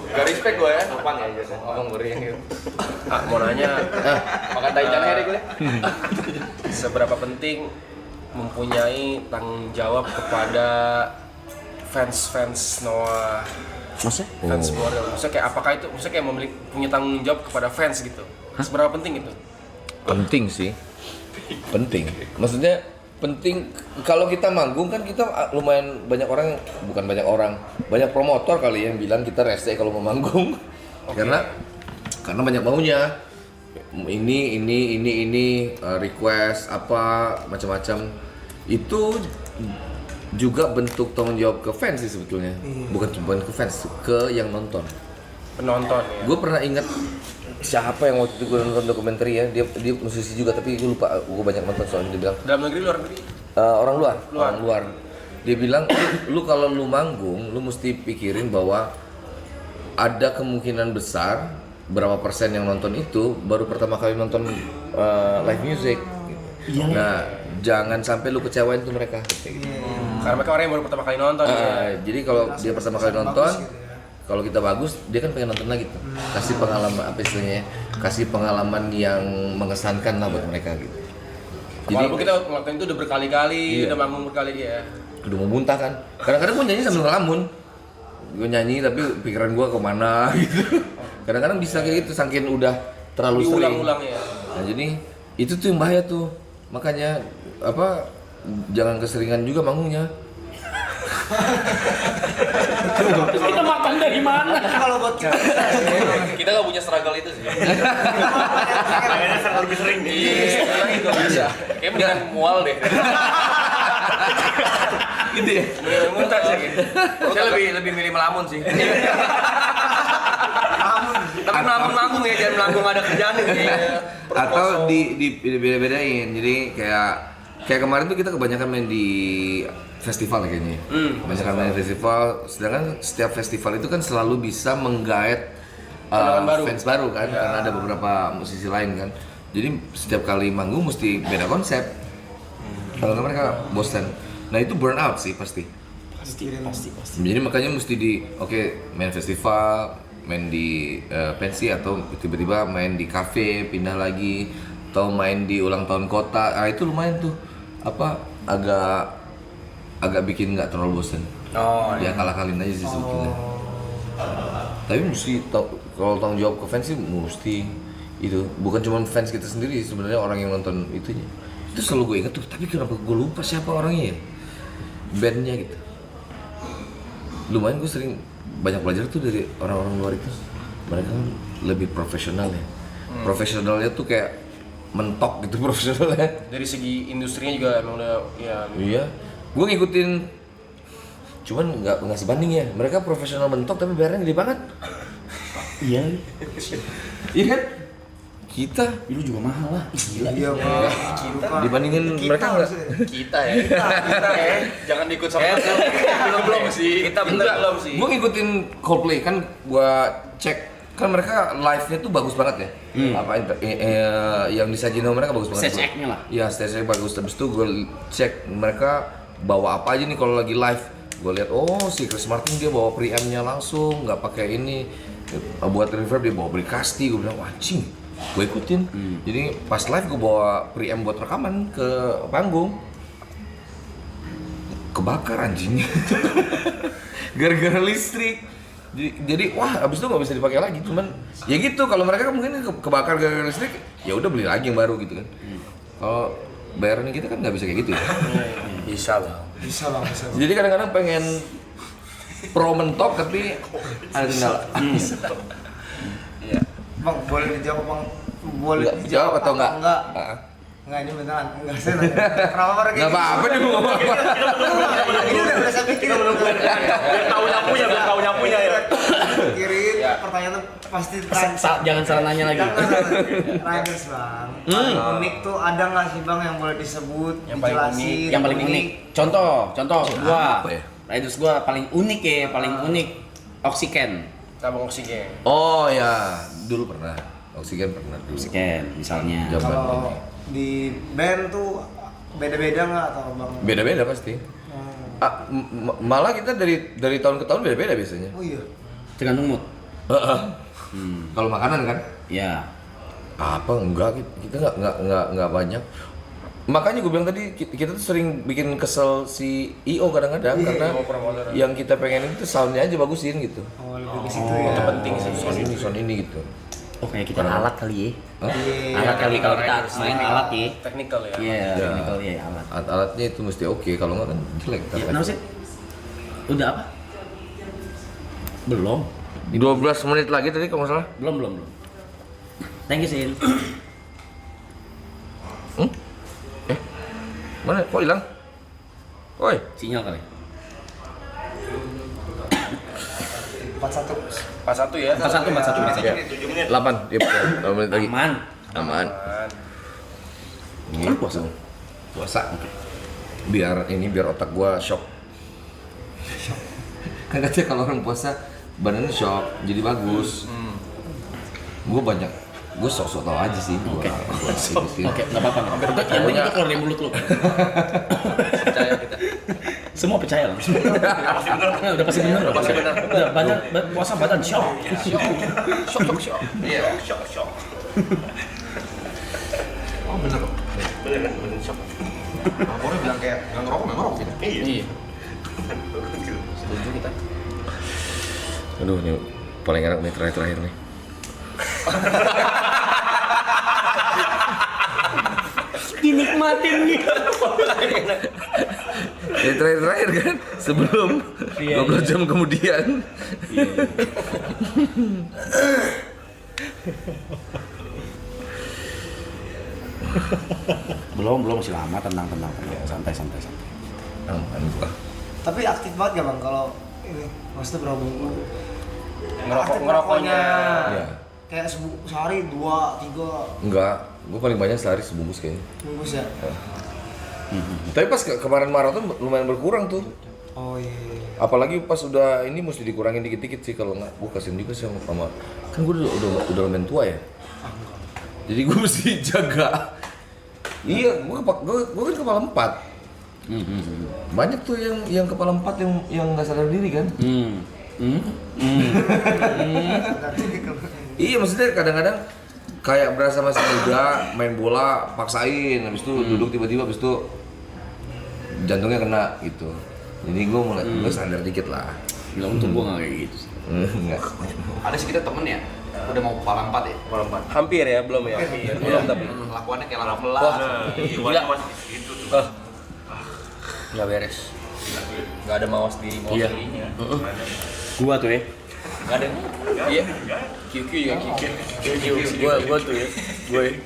Gak respect gue ya. Apaan ya biasa? Ngomong beri yang gitu. Mau nanya, Makan taichan ya gue. seberapa penting mempunyai tanggung jawab kepada fans Noah, Maksudnya? fans Boril? Maksudnya kayak apakah itu, maksudnya kayak punya tanggung jawab kepada fans gitu? Seberapa penting itu? Penting sih. Penting. Maksudnya penting kalau kita manggung kan kita lumayan banyak orang, bukan banyak orang, banyak promotor kali yang bilang kita rese kalau mau manggung. Karena banyak maunya. Ini request apa macam-macam. Itu juga bentuk tanggung jawab ke fans sih sebetulnya. Bukan cuma ke fans, ke yang nonton. Penonton ya? Gue pernah ingat siapa yang waktu itu gue nonton dokumenter ya, dia musisi juga tapi gue lupa, gue banyak nonton soalnya. Dia bilang Dalam negeri, luar negeri? orang luar. Dia bilang lu kalau lu manggung lu mesti pikirin bahwa ada kemungkinan besar berapa persen yang nonton itu baru pertama kali nonton live music gitu. Nah jangan sampai lu kecewain tuh mereka kayak gitu. Karena mereka orang yang baru pertama kali nonton ya? Jadi kalau dia pertama kali nonton, kalau kita bagus, dia kan pengen nonton lagi tuh. Kasih pengalaman apa istilahnya? Kasih pengalaman yang mengesankan lah buat mereka gitu. Walaupun kita ngelakuin itu udah berkali-kali, Iya. udah manggung berkali ya. Udah mau muntah kan. Kadang-kadang gue nyanyi sambil ngelamun. Gue nyanyi tapi pikiran gue kemana gitu. Kadang-kadang bisa kayak gitu, saking udah terlalu sering. Diulang-ulang ya. Nah jadi itu tuh yang bahaya tuh. Makanya apa? Jangan keseringan juga manggungnya. Kita makan dari mana? Kalau buat kita Kita gak punya struggle itu sih. Kayaknya sering lebih sering nih. Itu bisa. Kayak mendingan mual deh. Gitu ya. Mendingan muntah sih. Saya lebih milih melamun sih. Tapi melamun ya, jangan melambung ada kerjaan gitu ya. Atau di beda-bedain. Jadi kayak kemarin tuh kita kebanyakan main di festival ya kayaknya. Kebanyakan main di festival, sedangkan setiap festival itu kan selalu bisa menggait fans baru kan, karena ada beberapa musisi lain kan. Jadi setiap kali manggung mesti beda konsep. Kalau nggak mereka bosan. Nah itu burn out sih pasti. Pasti. Jadi makanya mesti main festival, main di pensi atau tiba-tiba main di kafe, pindah lagi, atau main di ulang tahun kota. Ah itu lumayan tuh agak bikin nggak terlalu bosan. Dia kalah-kaliin aja sih sebetulnya. Tapi mesti kalau tanggung jawab ke fans sih mesti itu, bukan cuma fans kita sendiri sebenarnya, orang yang nonton itunya. Itu selalu gue ingat tuh, tapi kenapa gue lupa siapa orangnya ya? Bandnya gitu. Lumayan gue sering banyak belajar tuh dari orang-orang luar itu. Mereka kan lebih profesional ya. Profesionalnya tuh kayak mentok gitu profesionalnya. Dari segi industrinya juga emang udah ya. Iya, gue ngikutin, cuman nggak sebanding ya. Mereka profesional mentok tapi bayarnya gede banget. Iya. Iya kan? Kita Lu juga mahal lah. Ih, gila. Iya, Bang. dibandingin Kita mereka enggak. harusnya. Kita ya. Kita ya. Jangan ikut sama belum sih. Kita bener belum sih. Gue ngikutin Coldplay kan, gue cek kan mereka live-nya tuh bagus banget ya. Yang disajiin sama mereka bagus banget. Stage act-nya lah. Iya, stage act bagus. Habis itu gue cek mereka bawa apa aja nih kalau lagi live. Gue lihat si Chris Martin dia bawa preamp-nya langsung, nggak pakai ini. Buat reverb dia bawa Bricasti. Gue bilang wajing. Gue ikutin. Jadi pas live gue bawa preamp buat rekaman ke panggung. Kebakar anjingnya. Gara-gara listrik. Jadi wah abis itu nggak bisa dipakai lagi. Cuman ya gitu, kalau mereka mungkin kebakar gara-gara listrik, ya udah beli lagi yang baru gitu kan. Kalau bayaran kita kan nggak bisa kayak gitu ya. Bisa bang. Bisa bang. Jadi kadang-kadang pengen pro mentok tapi ada kendala. Bang, boleh dijawab bang? Boleh Nggak, jawab atau enggak? Enggak. Ah. Enggak, ini beneran. Enggak, saya nanya. Kenapa Bang? Nggak apa-apa dia mau ngomong apa. Ini udah saya pikirin. biar tahu nyapunya ya. Pikirin, pertanyaan tuh pasti Jangan salah nanya lagi. Riders bang. Paling unik tuh ada nggak sih bang yang boleh disebut? Yang paling dijelasin? Yang paling unik. Contoh gua. Apa ya? Riders gua paling unik ya, paling unik. Oksigen. Tabung oksigen. Oh ya, dulu pernah. Oksigen pernah dulu. Oksigen misalnya. Zaman Kalau ini. di band tuh beda-beda nggak atau bang? Beda-beda pasti. Malah kita dari tahun ke tahun beda-beda biasanya. Oh iya. Tergantung mood. Kalau makanan kan? Ya. Apa enggak, kita nggak banyak. Makanya gue bilang tadi kita tuh sering bikin kesel si IO kadang-kadang karena yang kita pengen itu soundnya aja bagusin gitu. Oh lebih ke situ ya. Penting sih sound ini gitu. Oh kayak kita alat kali ya. Hah? Alat kali kalau kita main alat ya. Technical ya. Iya, Ya. technical ya alat. Alatnya itu mesti oke, kalau nggak kan jelek. Ya, kenapa sih? Udah apa? Belum. 12 menit lagi tadi kalau nggak salah. Belum. Thank you, Sin. Mana? Kok hilang? Woi, Sinyal kali. 41. 41 ya. 41. ya. 8, ya, 8 menit lagi. Aman. Aman. Ini puasa. Puasa. Biar otak gua shock. Kan katanya kalau orang puasa badannya shock, jadi bagus. Gue sok-sok tau aja sih. Gua ikutin. Oke, nggak apa-apa. Yang penting itu keluar dari mulut lu. Percaya kita. Semua percaya lah. Udah pasti benar. Udah pasti benar. Udah badan puasa badan shock. Shock. Iya. Shock. Oh bener. Bener kan? Bener shock. Lapornya bilang kayak nggak ngerokok gitu. Iya. Setuju kita. Aduh, ini paling enak nih terakhir nih. Dinikmatin nih. Ini terakhir kan sebelum 12 jam kemudian. Belum masih lama, tenang. Santai. Aman gua. Tapi aktif banget gak bang kalau ini maksudnya berapa bungkus? Ngerokoknya. Iya. Kayak sehari 2, 3 Enggak, gua paling banyak sehari sebungkus kayaknya. bungkus ya. Tapi pas kemarin maraton lumayan berkurang tuh. Oh iya. Apalagi pas udah ini mesti dikurangin dikit-dikit sih, kalau nggak gua kasihin juga sih sama kan gua udah lumayan tua ya. Jadi gua mesti jaga. Iya, gua kan kepala 4. Banyak tuh yang kepala 4 yang nggak sadar diri kan. Iya, maksudnya kadang-kadang kayak berasa masih muda, main bola, paksain, habis itu duduk tiba-tiba, habis itu jantungnya kena gitu. Jadi gue mulai sadar dikit lah. Bilang untuk gua nggak kayak gitu sih. Enggak. Ada sih kita temen ya, udah mau kepala 4 ya? Kepala 4. Hampir ya, belum ya. Belum tapi. Lakuannya kayak lama pelas. Nah, iwannya masih gitu tuh. Nggak beres. Nggak ada mawas dirinya. Gua tuh ya. Nggak ada. Iya. QQ juga QQ. Gua tuh ya. Gue.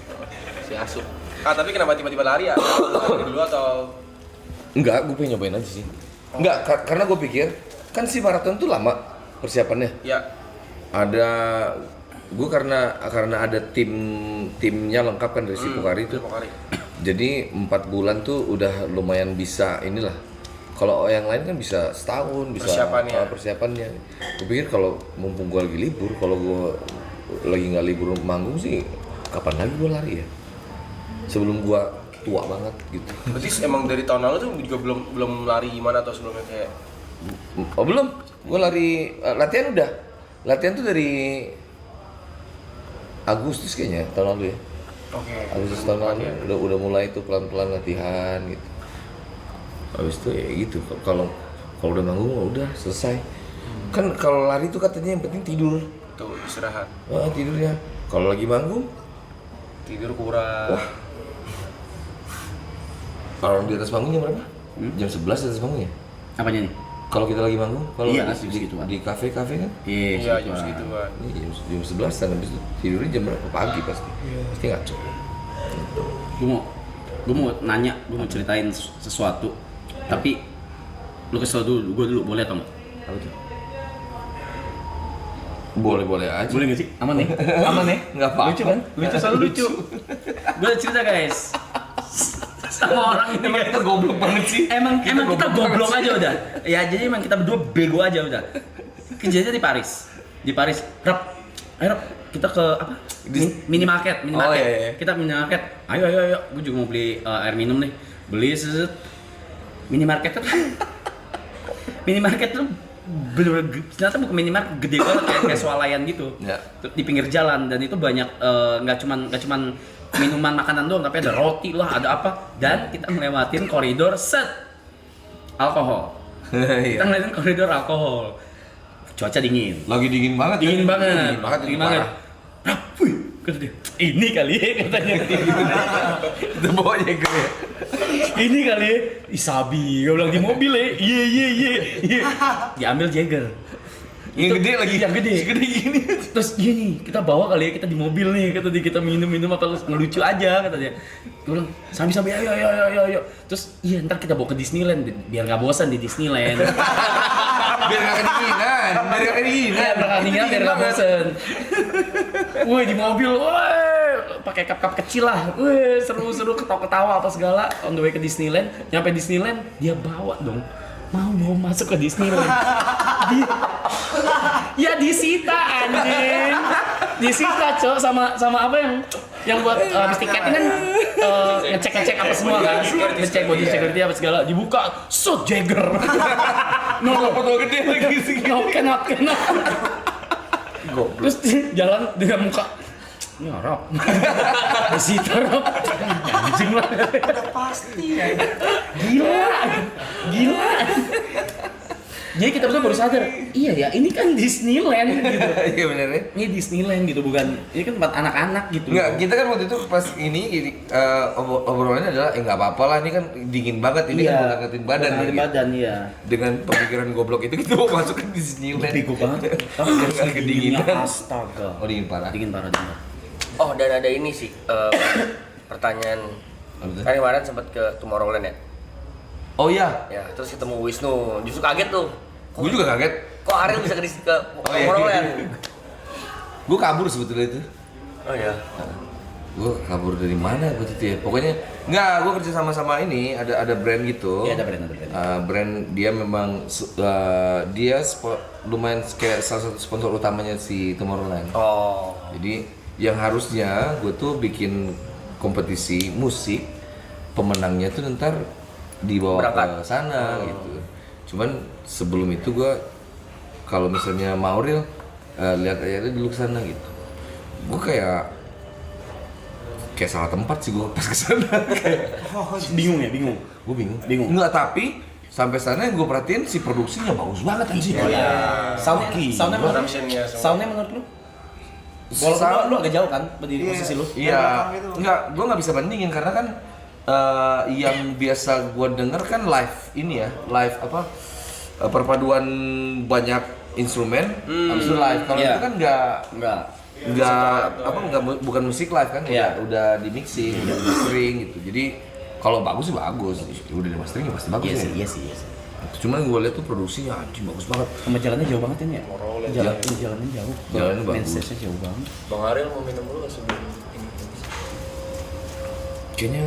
Si Asup. Tapi kenapa tiba-tiba lari ya? Lari dulu atau? Enggak, gue pengen nyobain aja sih. Enggak, karena gue pikir kan si maraton tuh lama persiapannya. Ya. Ada gue karena ada timnya lengkap kan dari si Pokari itu. Jadi 4 bulan tuh udah lumayan bisa inilah. Kalau yang lain kan bisa setahun, bisa persiapannya. Gue pikir kalau mumpung gue lagi libur, kalau gue lagi nggak libur manggung sih, kapan lagi gue lari ya? Sebelum gue tua banget gitu. Berarti emang dari tahun lalu tuh juga belum lari gimana atau sebelumnya kayak? Oh belum, gue lari latihan udah. Latihan tuh dari Agustus kayaknya tahun lalu ya. Oke. Agustus tahun lalu udah mulai tuh pelan-pelan latihan gitu. Habis itu ya gitu. Kalau udah manggung udah selesai. Kan kalau lari tuh katanya yang penting tidur. Tuh istirahat. Tidurnya. Kalau lagi manggung Tidur kurang. Kalau di atas panggungnya berapa? Jam 11 di atas panggungnya. Apanya nih? Kalau kita lagi manggung, kalau Iya, segitu, Pak. di kafe-kafe kan? Iya, jam segitu kan. Ini jam 11 dan habis itu tidurnya jam berapa? Pagi pasti. Pasti ngaco. Gue mau nanya, gue mau ceritain sesuatu. Tapi lu kesel dulu, gue dulu boleh atau nggak? Apa tuh? Boleh aja. Boleh nggak sih? Aman nih? Aman nih? Nggak apa-apa. Lucu kan? Lucu, selalu lucu. Gue ada cerita guys. Sama orang ini Emang kita goblok banget sih. Emang kita goblok aja udah. Ya jadi emang kita berdua bego aja udah. Kejadiannya di Paris. Di Paris. Ayo kita ke apa? Minimarket. Oh, iya. Kita minimarket. Ayo. Gue juga mau beli air minum nih. Beli minimarket tuh. Minimarket tuh bener-bener ternyata bukan minimarket gede banget kayak swalayan gitu. Ya. Di pinggir jalan dan itu banyak nggak cuman minuman makanan doang tapi ada roti lah, ada apa, dan kita ngelewatin koridor alkohol. Kita ngelewatin koridor alkohol. Cuaca dingin. Lagi dingin banget. Dingin banget. Dingin banget. Wih, kata dia, ini kali ya katanya. Itu bawanya gue ya. Ini kali ya, Isabi, gue bilang di mobil ya, iya. Diambil Jagger. Yang gede lagi. Yang gede. Segede gini. Terus gini, kita bawa kali ya, kita di mobil nih, kata dia, kita minum apa ngelucu aja kata dia. Gue bilang, Sabi ayo. Terus iya ntar kita bawa ke Disneyland biar nggak bosan di Disneyland. Biar nggak kedinginan. Biar nggak bosan. Woi di mobil, woi pakai cup kecil lah, woi seru ketawa apa segala. On the way ke Disneyland, nyampe Disneyland dia bawa dong. Mau masuk ke Disneyland. Ya disita anjing. Disita cok sama apa yang buat habis tiketing kan ngecek apa semua kan. Ngecek body security apa segala, dibuka shot Jagger. No, foto gede lagi sih. No, cannot. Terus jalan dengan muka ini Arab. Disita Arab. Anjing lah. Pasti ya. Gila. Jadi kita berdua baru sadar, iya ya, ini kan Disneyland gitu. Iya bener ya. Ini Disneyland gitu, bukan, ini kan tempat anak-anak gitu. Enggak, kita kan waktu itu pas ini obrolannya adalah nggak apa-apa lah, ini kan dingin banget, ini kan buat angkatin badan. Badan, iya. Dengan pemikiran goblok itu kita mau masuk ke Disneyland. Bego banget. Dengan kedinginan. Astaga. Oh dingin parah. Dingin parah. Oh, dan ada ini sih pertanyaan. Kan kemarin sempat ke Tomorrowland ya? Oh iya. Ya, terus ketemu Wisnu. Justru kaget tuh. Gue juga kaget. Kok Ariel bisa ke Tomorrowland? Gue kabur sebetulnya itu. Oh iya. Gue kabur dari mana waktu itu ya? Pokoknya enggak, gue kerja sama ini ada brand gitu. Iya, ada brand. Brand dia memang lumayan kayak salah satu sponsor utamanya si Tomorrowland. Oh. Jadi yang harusnya gue tuh bikin kompetisi musik, pemenangnya tuh ntar dibawa ke sana gitu. Cuman sebelum itu gue kalau misalnya mau real lihat aja dulu ke sana gitu. Gue kayak salah tempat sih gue pas ke sana. Bingung. Gue bingung. Enggak, tapi sampai sana yang gue perhatiin si produksinya bagus banget anjing. Oh iya. Soundnya menurut lu? Walaupun lu agak jauh kan berdiri posisi lu. Iya. Enggak, gue nggak bisa bandingin karena kan yang biasa gue denger kan live ini ya, live apa perpaduan banyak instrumen, habis itu live. Kalau itu kan bukan musik live kan, udah di mixing, udah di mastering gitu. Jadi kalau bagus sih bagus, udah di mastering ya pasti bagus. Iya sih. Cuman gue lihat tuh produksinya anjing bagus banget. Sama jalannya jauh banget ini ya. Jalannya jauh. Jalannya Main bagus. stage-nya jauh banget. Bang Ariel mau minum dulu nggak sebelum ini? Kayaknya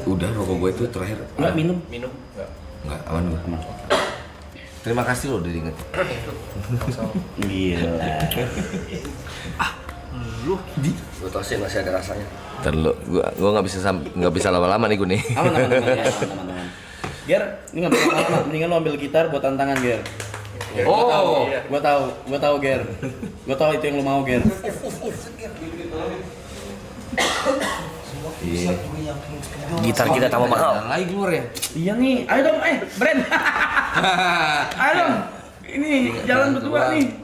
udah rokok gue itu terakhir. Enggak minum. Minum nggak? Enggak, aman gue. Terima kasih lo udah diinget. Gila. Gue tau sih masih ada rasanya. Ntar lo, gue nggak bisa lama-lama nih gue nih. Aman ya, aman. Ger, ini nggak bisa lama. Mendingan lo ambil gitar buat tantangan, Ger. Oh, Gue tahu, Ger. Gue tahu itu yang lo mau, Ger. iya. Gitar kita tambah mahal. Lagi keluar ya. Iya nih, ayo dong, Brand. Ayo dong. Ini jalan berdua nih.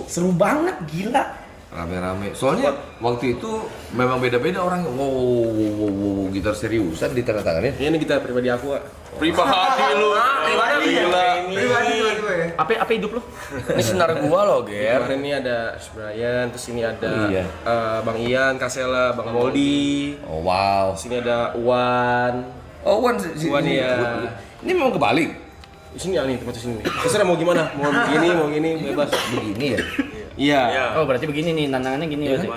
Seru banget, gila. Rame-rame. Soalnya waktu itu memang beda-beda orang. Wow, gitar seriusan di tangan-tangannya. Ini kita pribadi aku, Kak. Pribadi lu. Gila. Pribadi gue. Apa hidup lu? Ini sinar gua loh, Ger. Kemarin ini ada Brian, terus ini ada Iya. Bang Ian, Kasela, Bang Moldi. Oh wow. Sini ada Wan. Oh Wan, Wan ya. Ini memang kebalik. Di sini ya nih, tempat di sini. Terserah mau gimana? Mau begini, bebas. Begini ya. Iya. Oh, berarti begini nih, tantangannya gini berarti.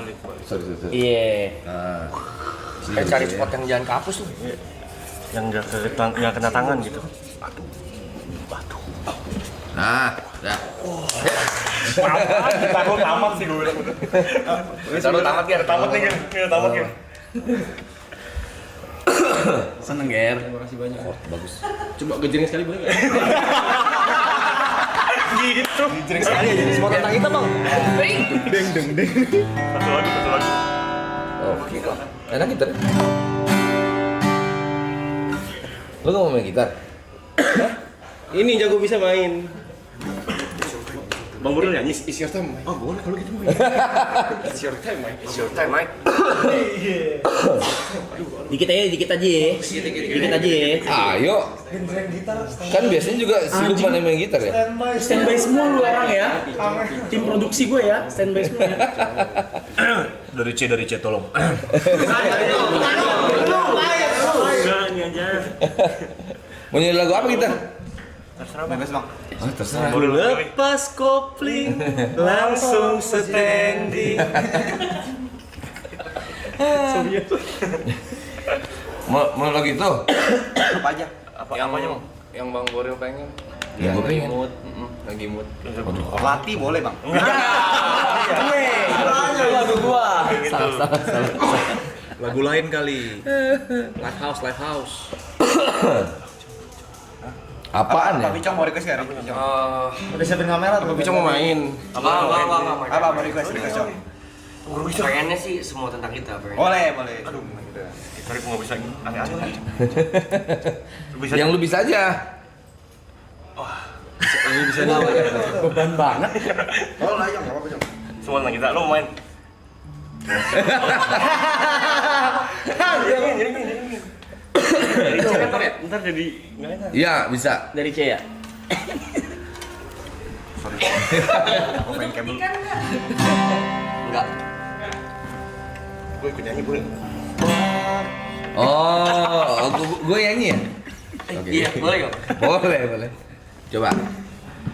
Sorry. Iya. Nah, Cari spot yang jangan kapus tuh. Yang nggak kena tangan gitu. nah, dah. Gitar lo tamat sih gue bilang. Gitar lo tamat, Ger. Tamat nih, Ger. Tamat, Ger. Seneng, Ger. Terima kasih banyak. Bagus. Coba gejreng sekali boleh nggak? Gitu. Sekali aja semua tentang kita bang. Satu lagi. Oke. Enak gitar. Lo nggak mau main gitar? Ini jago bisa main. Bang Bro nyanyi. Is your time. Oh boleh kalau gitu main. It's your time, Mike. It's your time, Mike. Dikit aja ya. Dikit aja ya. Ayo. Kan biasanya juga si Lukman yang main gitar ya. Standby semua lu orang ya. Tim produksi gue ya, standby semua ya. Dari C tolong. Nyanyi aja. Mau nyanyi lagu apa kita? Bebas bang. Oh, terserah. Lepas kopling, langsung standing. Mau lagu itu? Apa aja? Yang yang Bang Boril pengen. Ya, gue pengen. Lagi mood. Latih boleh bang. Lagu gua. Salah. Lagu lain kali. Live house. Apaan ya? Pak Bicong mau request nggak? Bicong. Eh, Udah siapin kamera tuh. Tapi cuma mau main. Apa mau request Cong? Pengennya sih semua tentang kita. Pengen. Boleh. Aduh. Sorry, gue nggak bisa aneh-aneh. Yang lu bisa aja. Ini bisa nih. Beban banget. Oh lah, nggak apa-apa Cong. Semua tentang kita, lo main. Ntar jadi nggak enak. Iya, bisa. Dari C ya. Aku pengen kabel. Enggak. Gue ikut nyanyi, boleh? Oh, gue nyanyi ya? Oke. Iya, boleh kok. Boleh. Coba.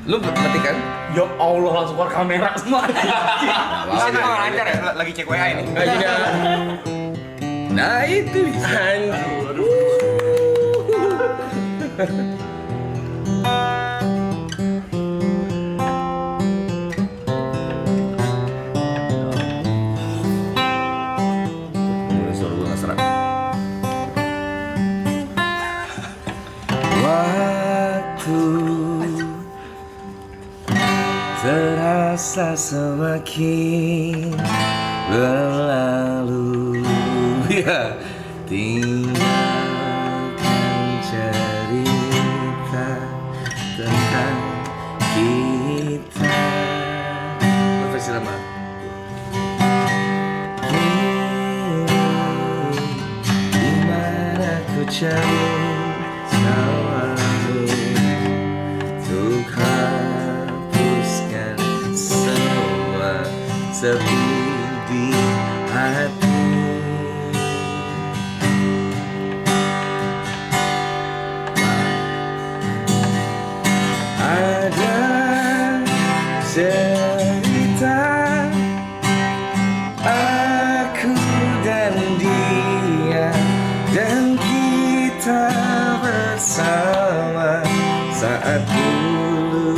Lu ngerti kan? Ya Allah, langsung keluar kamera semua. Lancar ya? Lagi cek WA ini. Nah, itu bisa. Suara gue nggak serak. Waktu terasa semakin berlalu, ya tinggalkan cerita tentang kita. Versi lama. Dimana ku cari tawamu untuk hapuskan semua sepi di hati. tertawa saat dulu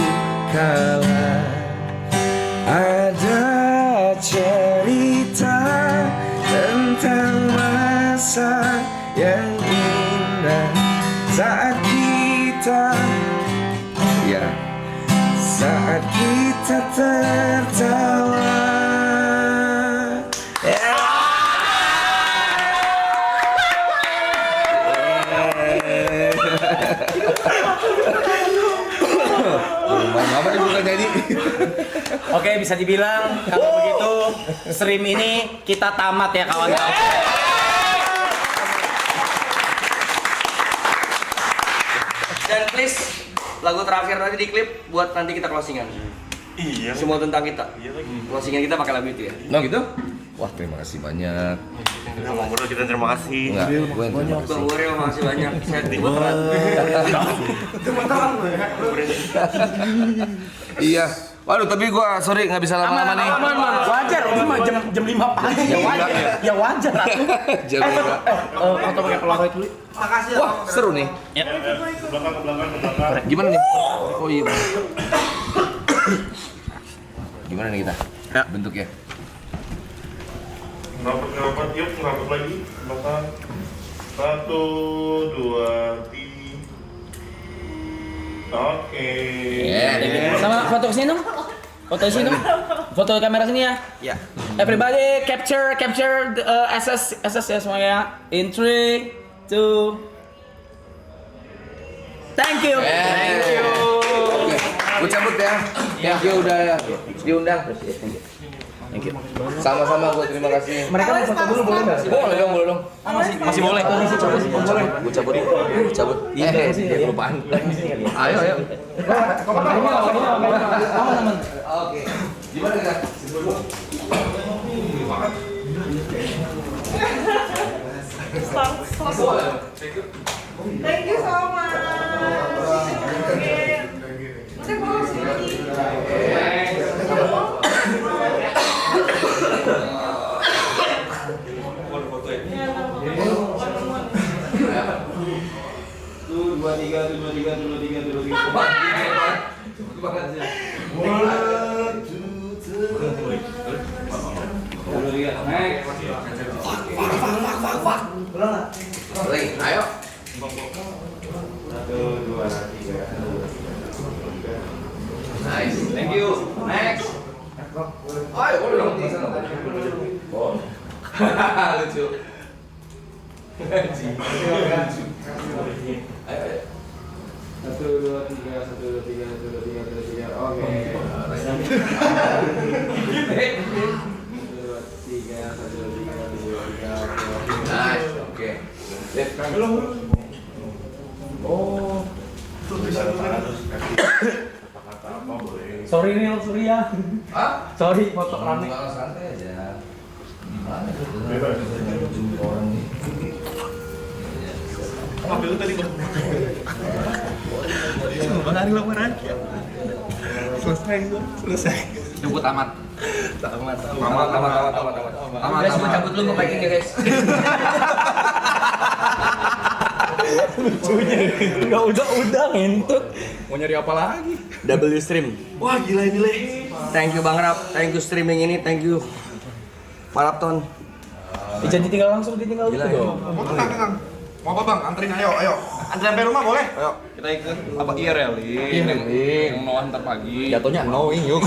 kala. Ada cerita tentang masa yang indah saat kita tertawa. Apa nih bukan jadi? Oke, bisa dibilang kalau begitu stream ini kita tamat ya kawan-kawan. Dan please lagu terakhir tadi di klip buat nanti kita closingan. Iya. Semua tentang kita. Iya lagi. Closingan kita pakai lagu itu ya. Nah gitu? Wah terima kasih banyak. Bang Bodo kita terima kasih. Enggak, gue yang terima kasih. Bang Boreo makasih banyak. Saya Iya. Waduh, tapi gua sorry nggak bisa lama-lama nih. Aman. Wajar, ini mah jam 5 pagi ya wajar. Ya wajar aku. Jam berapa? Foto pakai polaroid dulu. Wah, seru nih. Ke belakang. Gimana nih? Oh iya. Gimana nih kita? Bentuknya. Ngapet, yuk ngapet lagi. Belakang. 1, 2, 3. Oke. Sama foto kesini dong. Foto sini dong. Foto kamera sini ya. Ya. Everybody capture SS ya semuanya. In 3, 2. Thank you. Oke, gue cabut ya. Thank you udah diundang. Thank you. Sama-sama gue terima kasih. Mereka mau foto dulu boleh nggak? Boleh dong. Masih boleh. Boleh. Gue cabut. Kelupaan. Ayo. Aman. Oke. Gimana kita? Thank you so much. Masih mau sini. Ayo. Nice. Thank you. Next. Ayo, boleh dong di sana. Oh. Lucu. Ayo. 1, 2, 3. Oke. Nice. Oke. Oh. Sorry Nil, sorry ya. Hah? Sorry foto rame. Santai aja. Gimana tuh? Orang nih. Apa itu tadi, Bang? Bang Ari lamaran. Selesai. Jemput amat. Tamat. Guys, mau cabut dulu, gue packing ya guys. Enggak udah ngentut. Mau nyari apa lagi? W stream. Wah gila ini Le. Thank you Bang Rap, thank you streaming ini, thank you Marathon. Janji tinggal langsung ditinggal Gila, gitu ya. dong. Mau apa bang? Anterin ayo. Anterin sampai rumah boleh? Ayo. Kita ikut apa IRL-in? Yang mau antar pagi. Jatuhnya knowing yuk.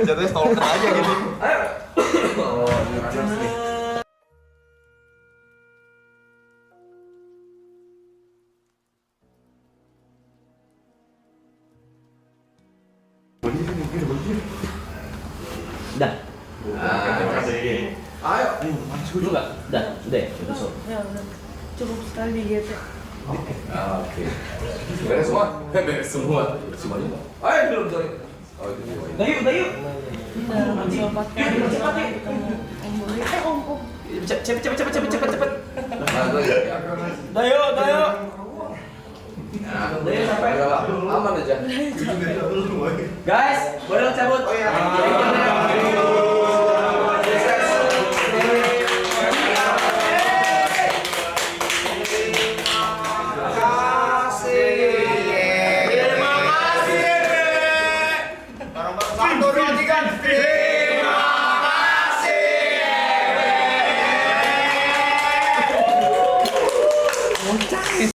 Jatuhnya stalker aja gitu. Dah. Ayo. Dulu enggak? Dah, udah ya. Ya udah. Cukup sekali di GT. Oke. Beres semua. Semuanya. Ayo belum sorry. Oh itu. Udah yuk. Udah lompat kali ketemu Om Boy. Om. Cepet. Nah, gue ya. Udah yuk. Aman aja. Guys, boleh cabut. Oh iya.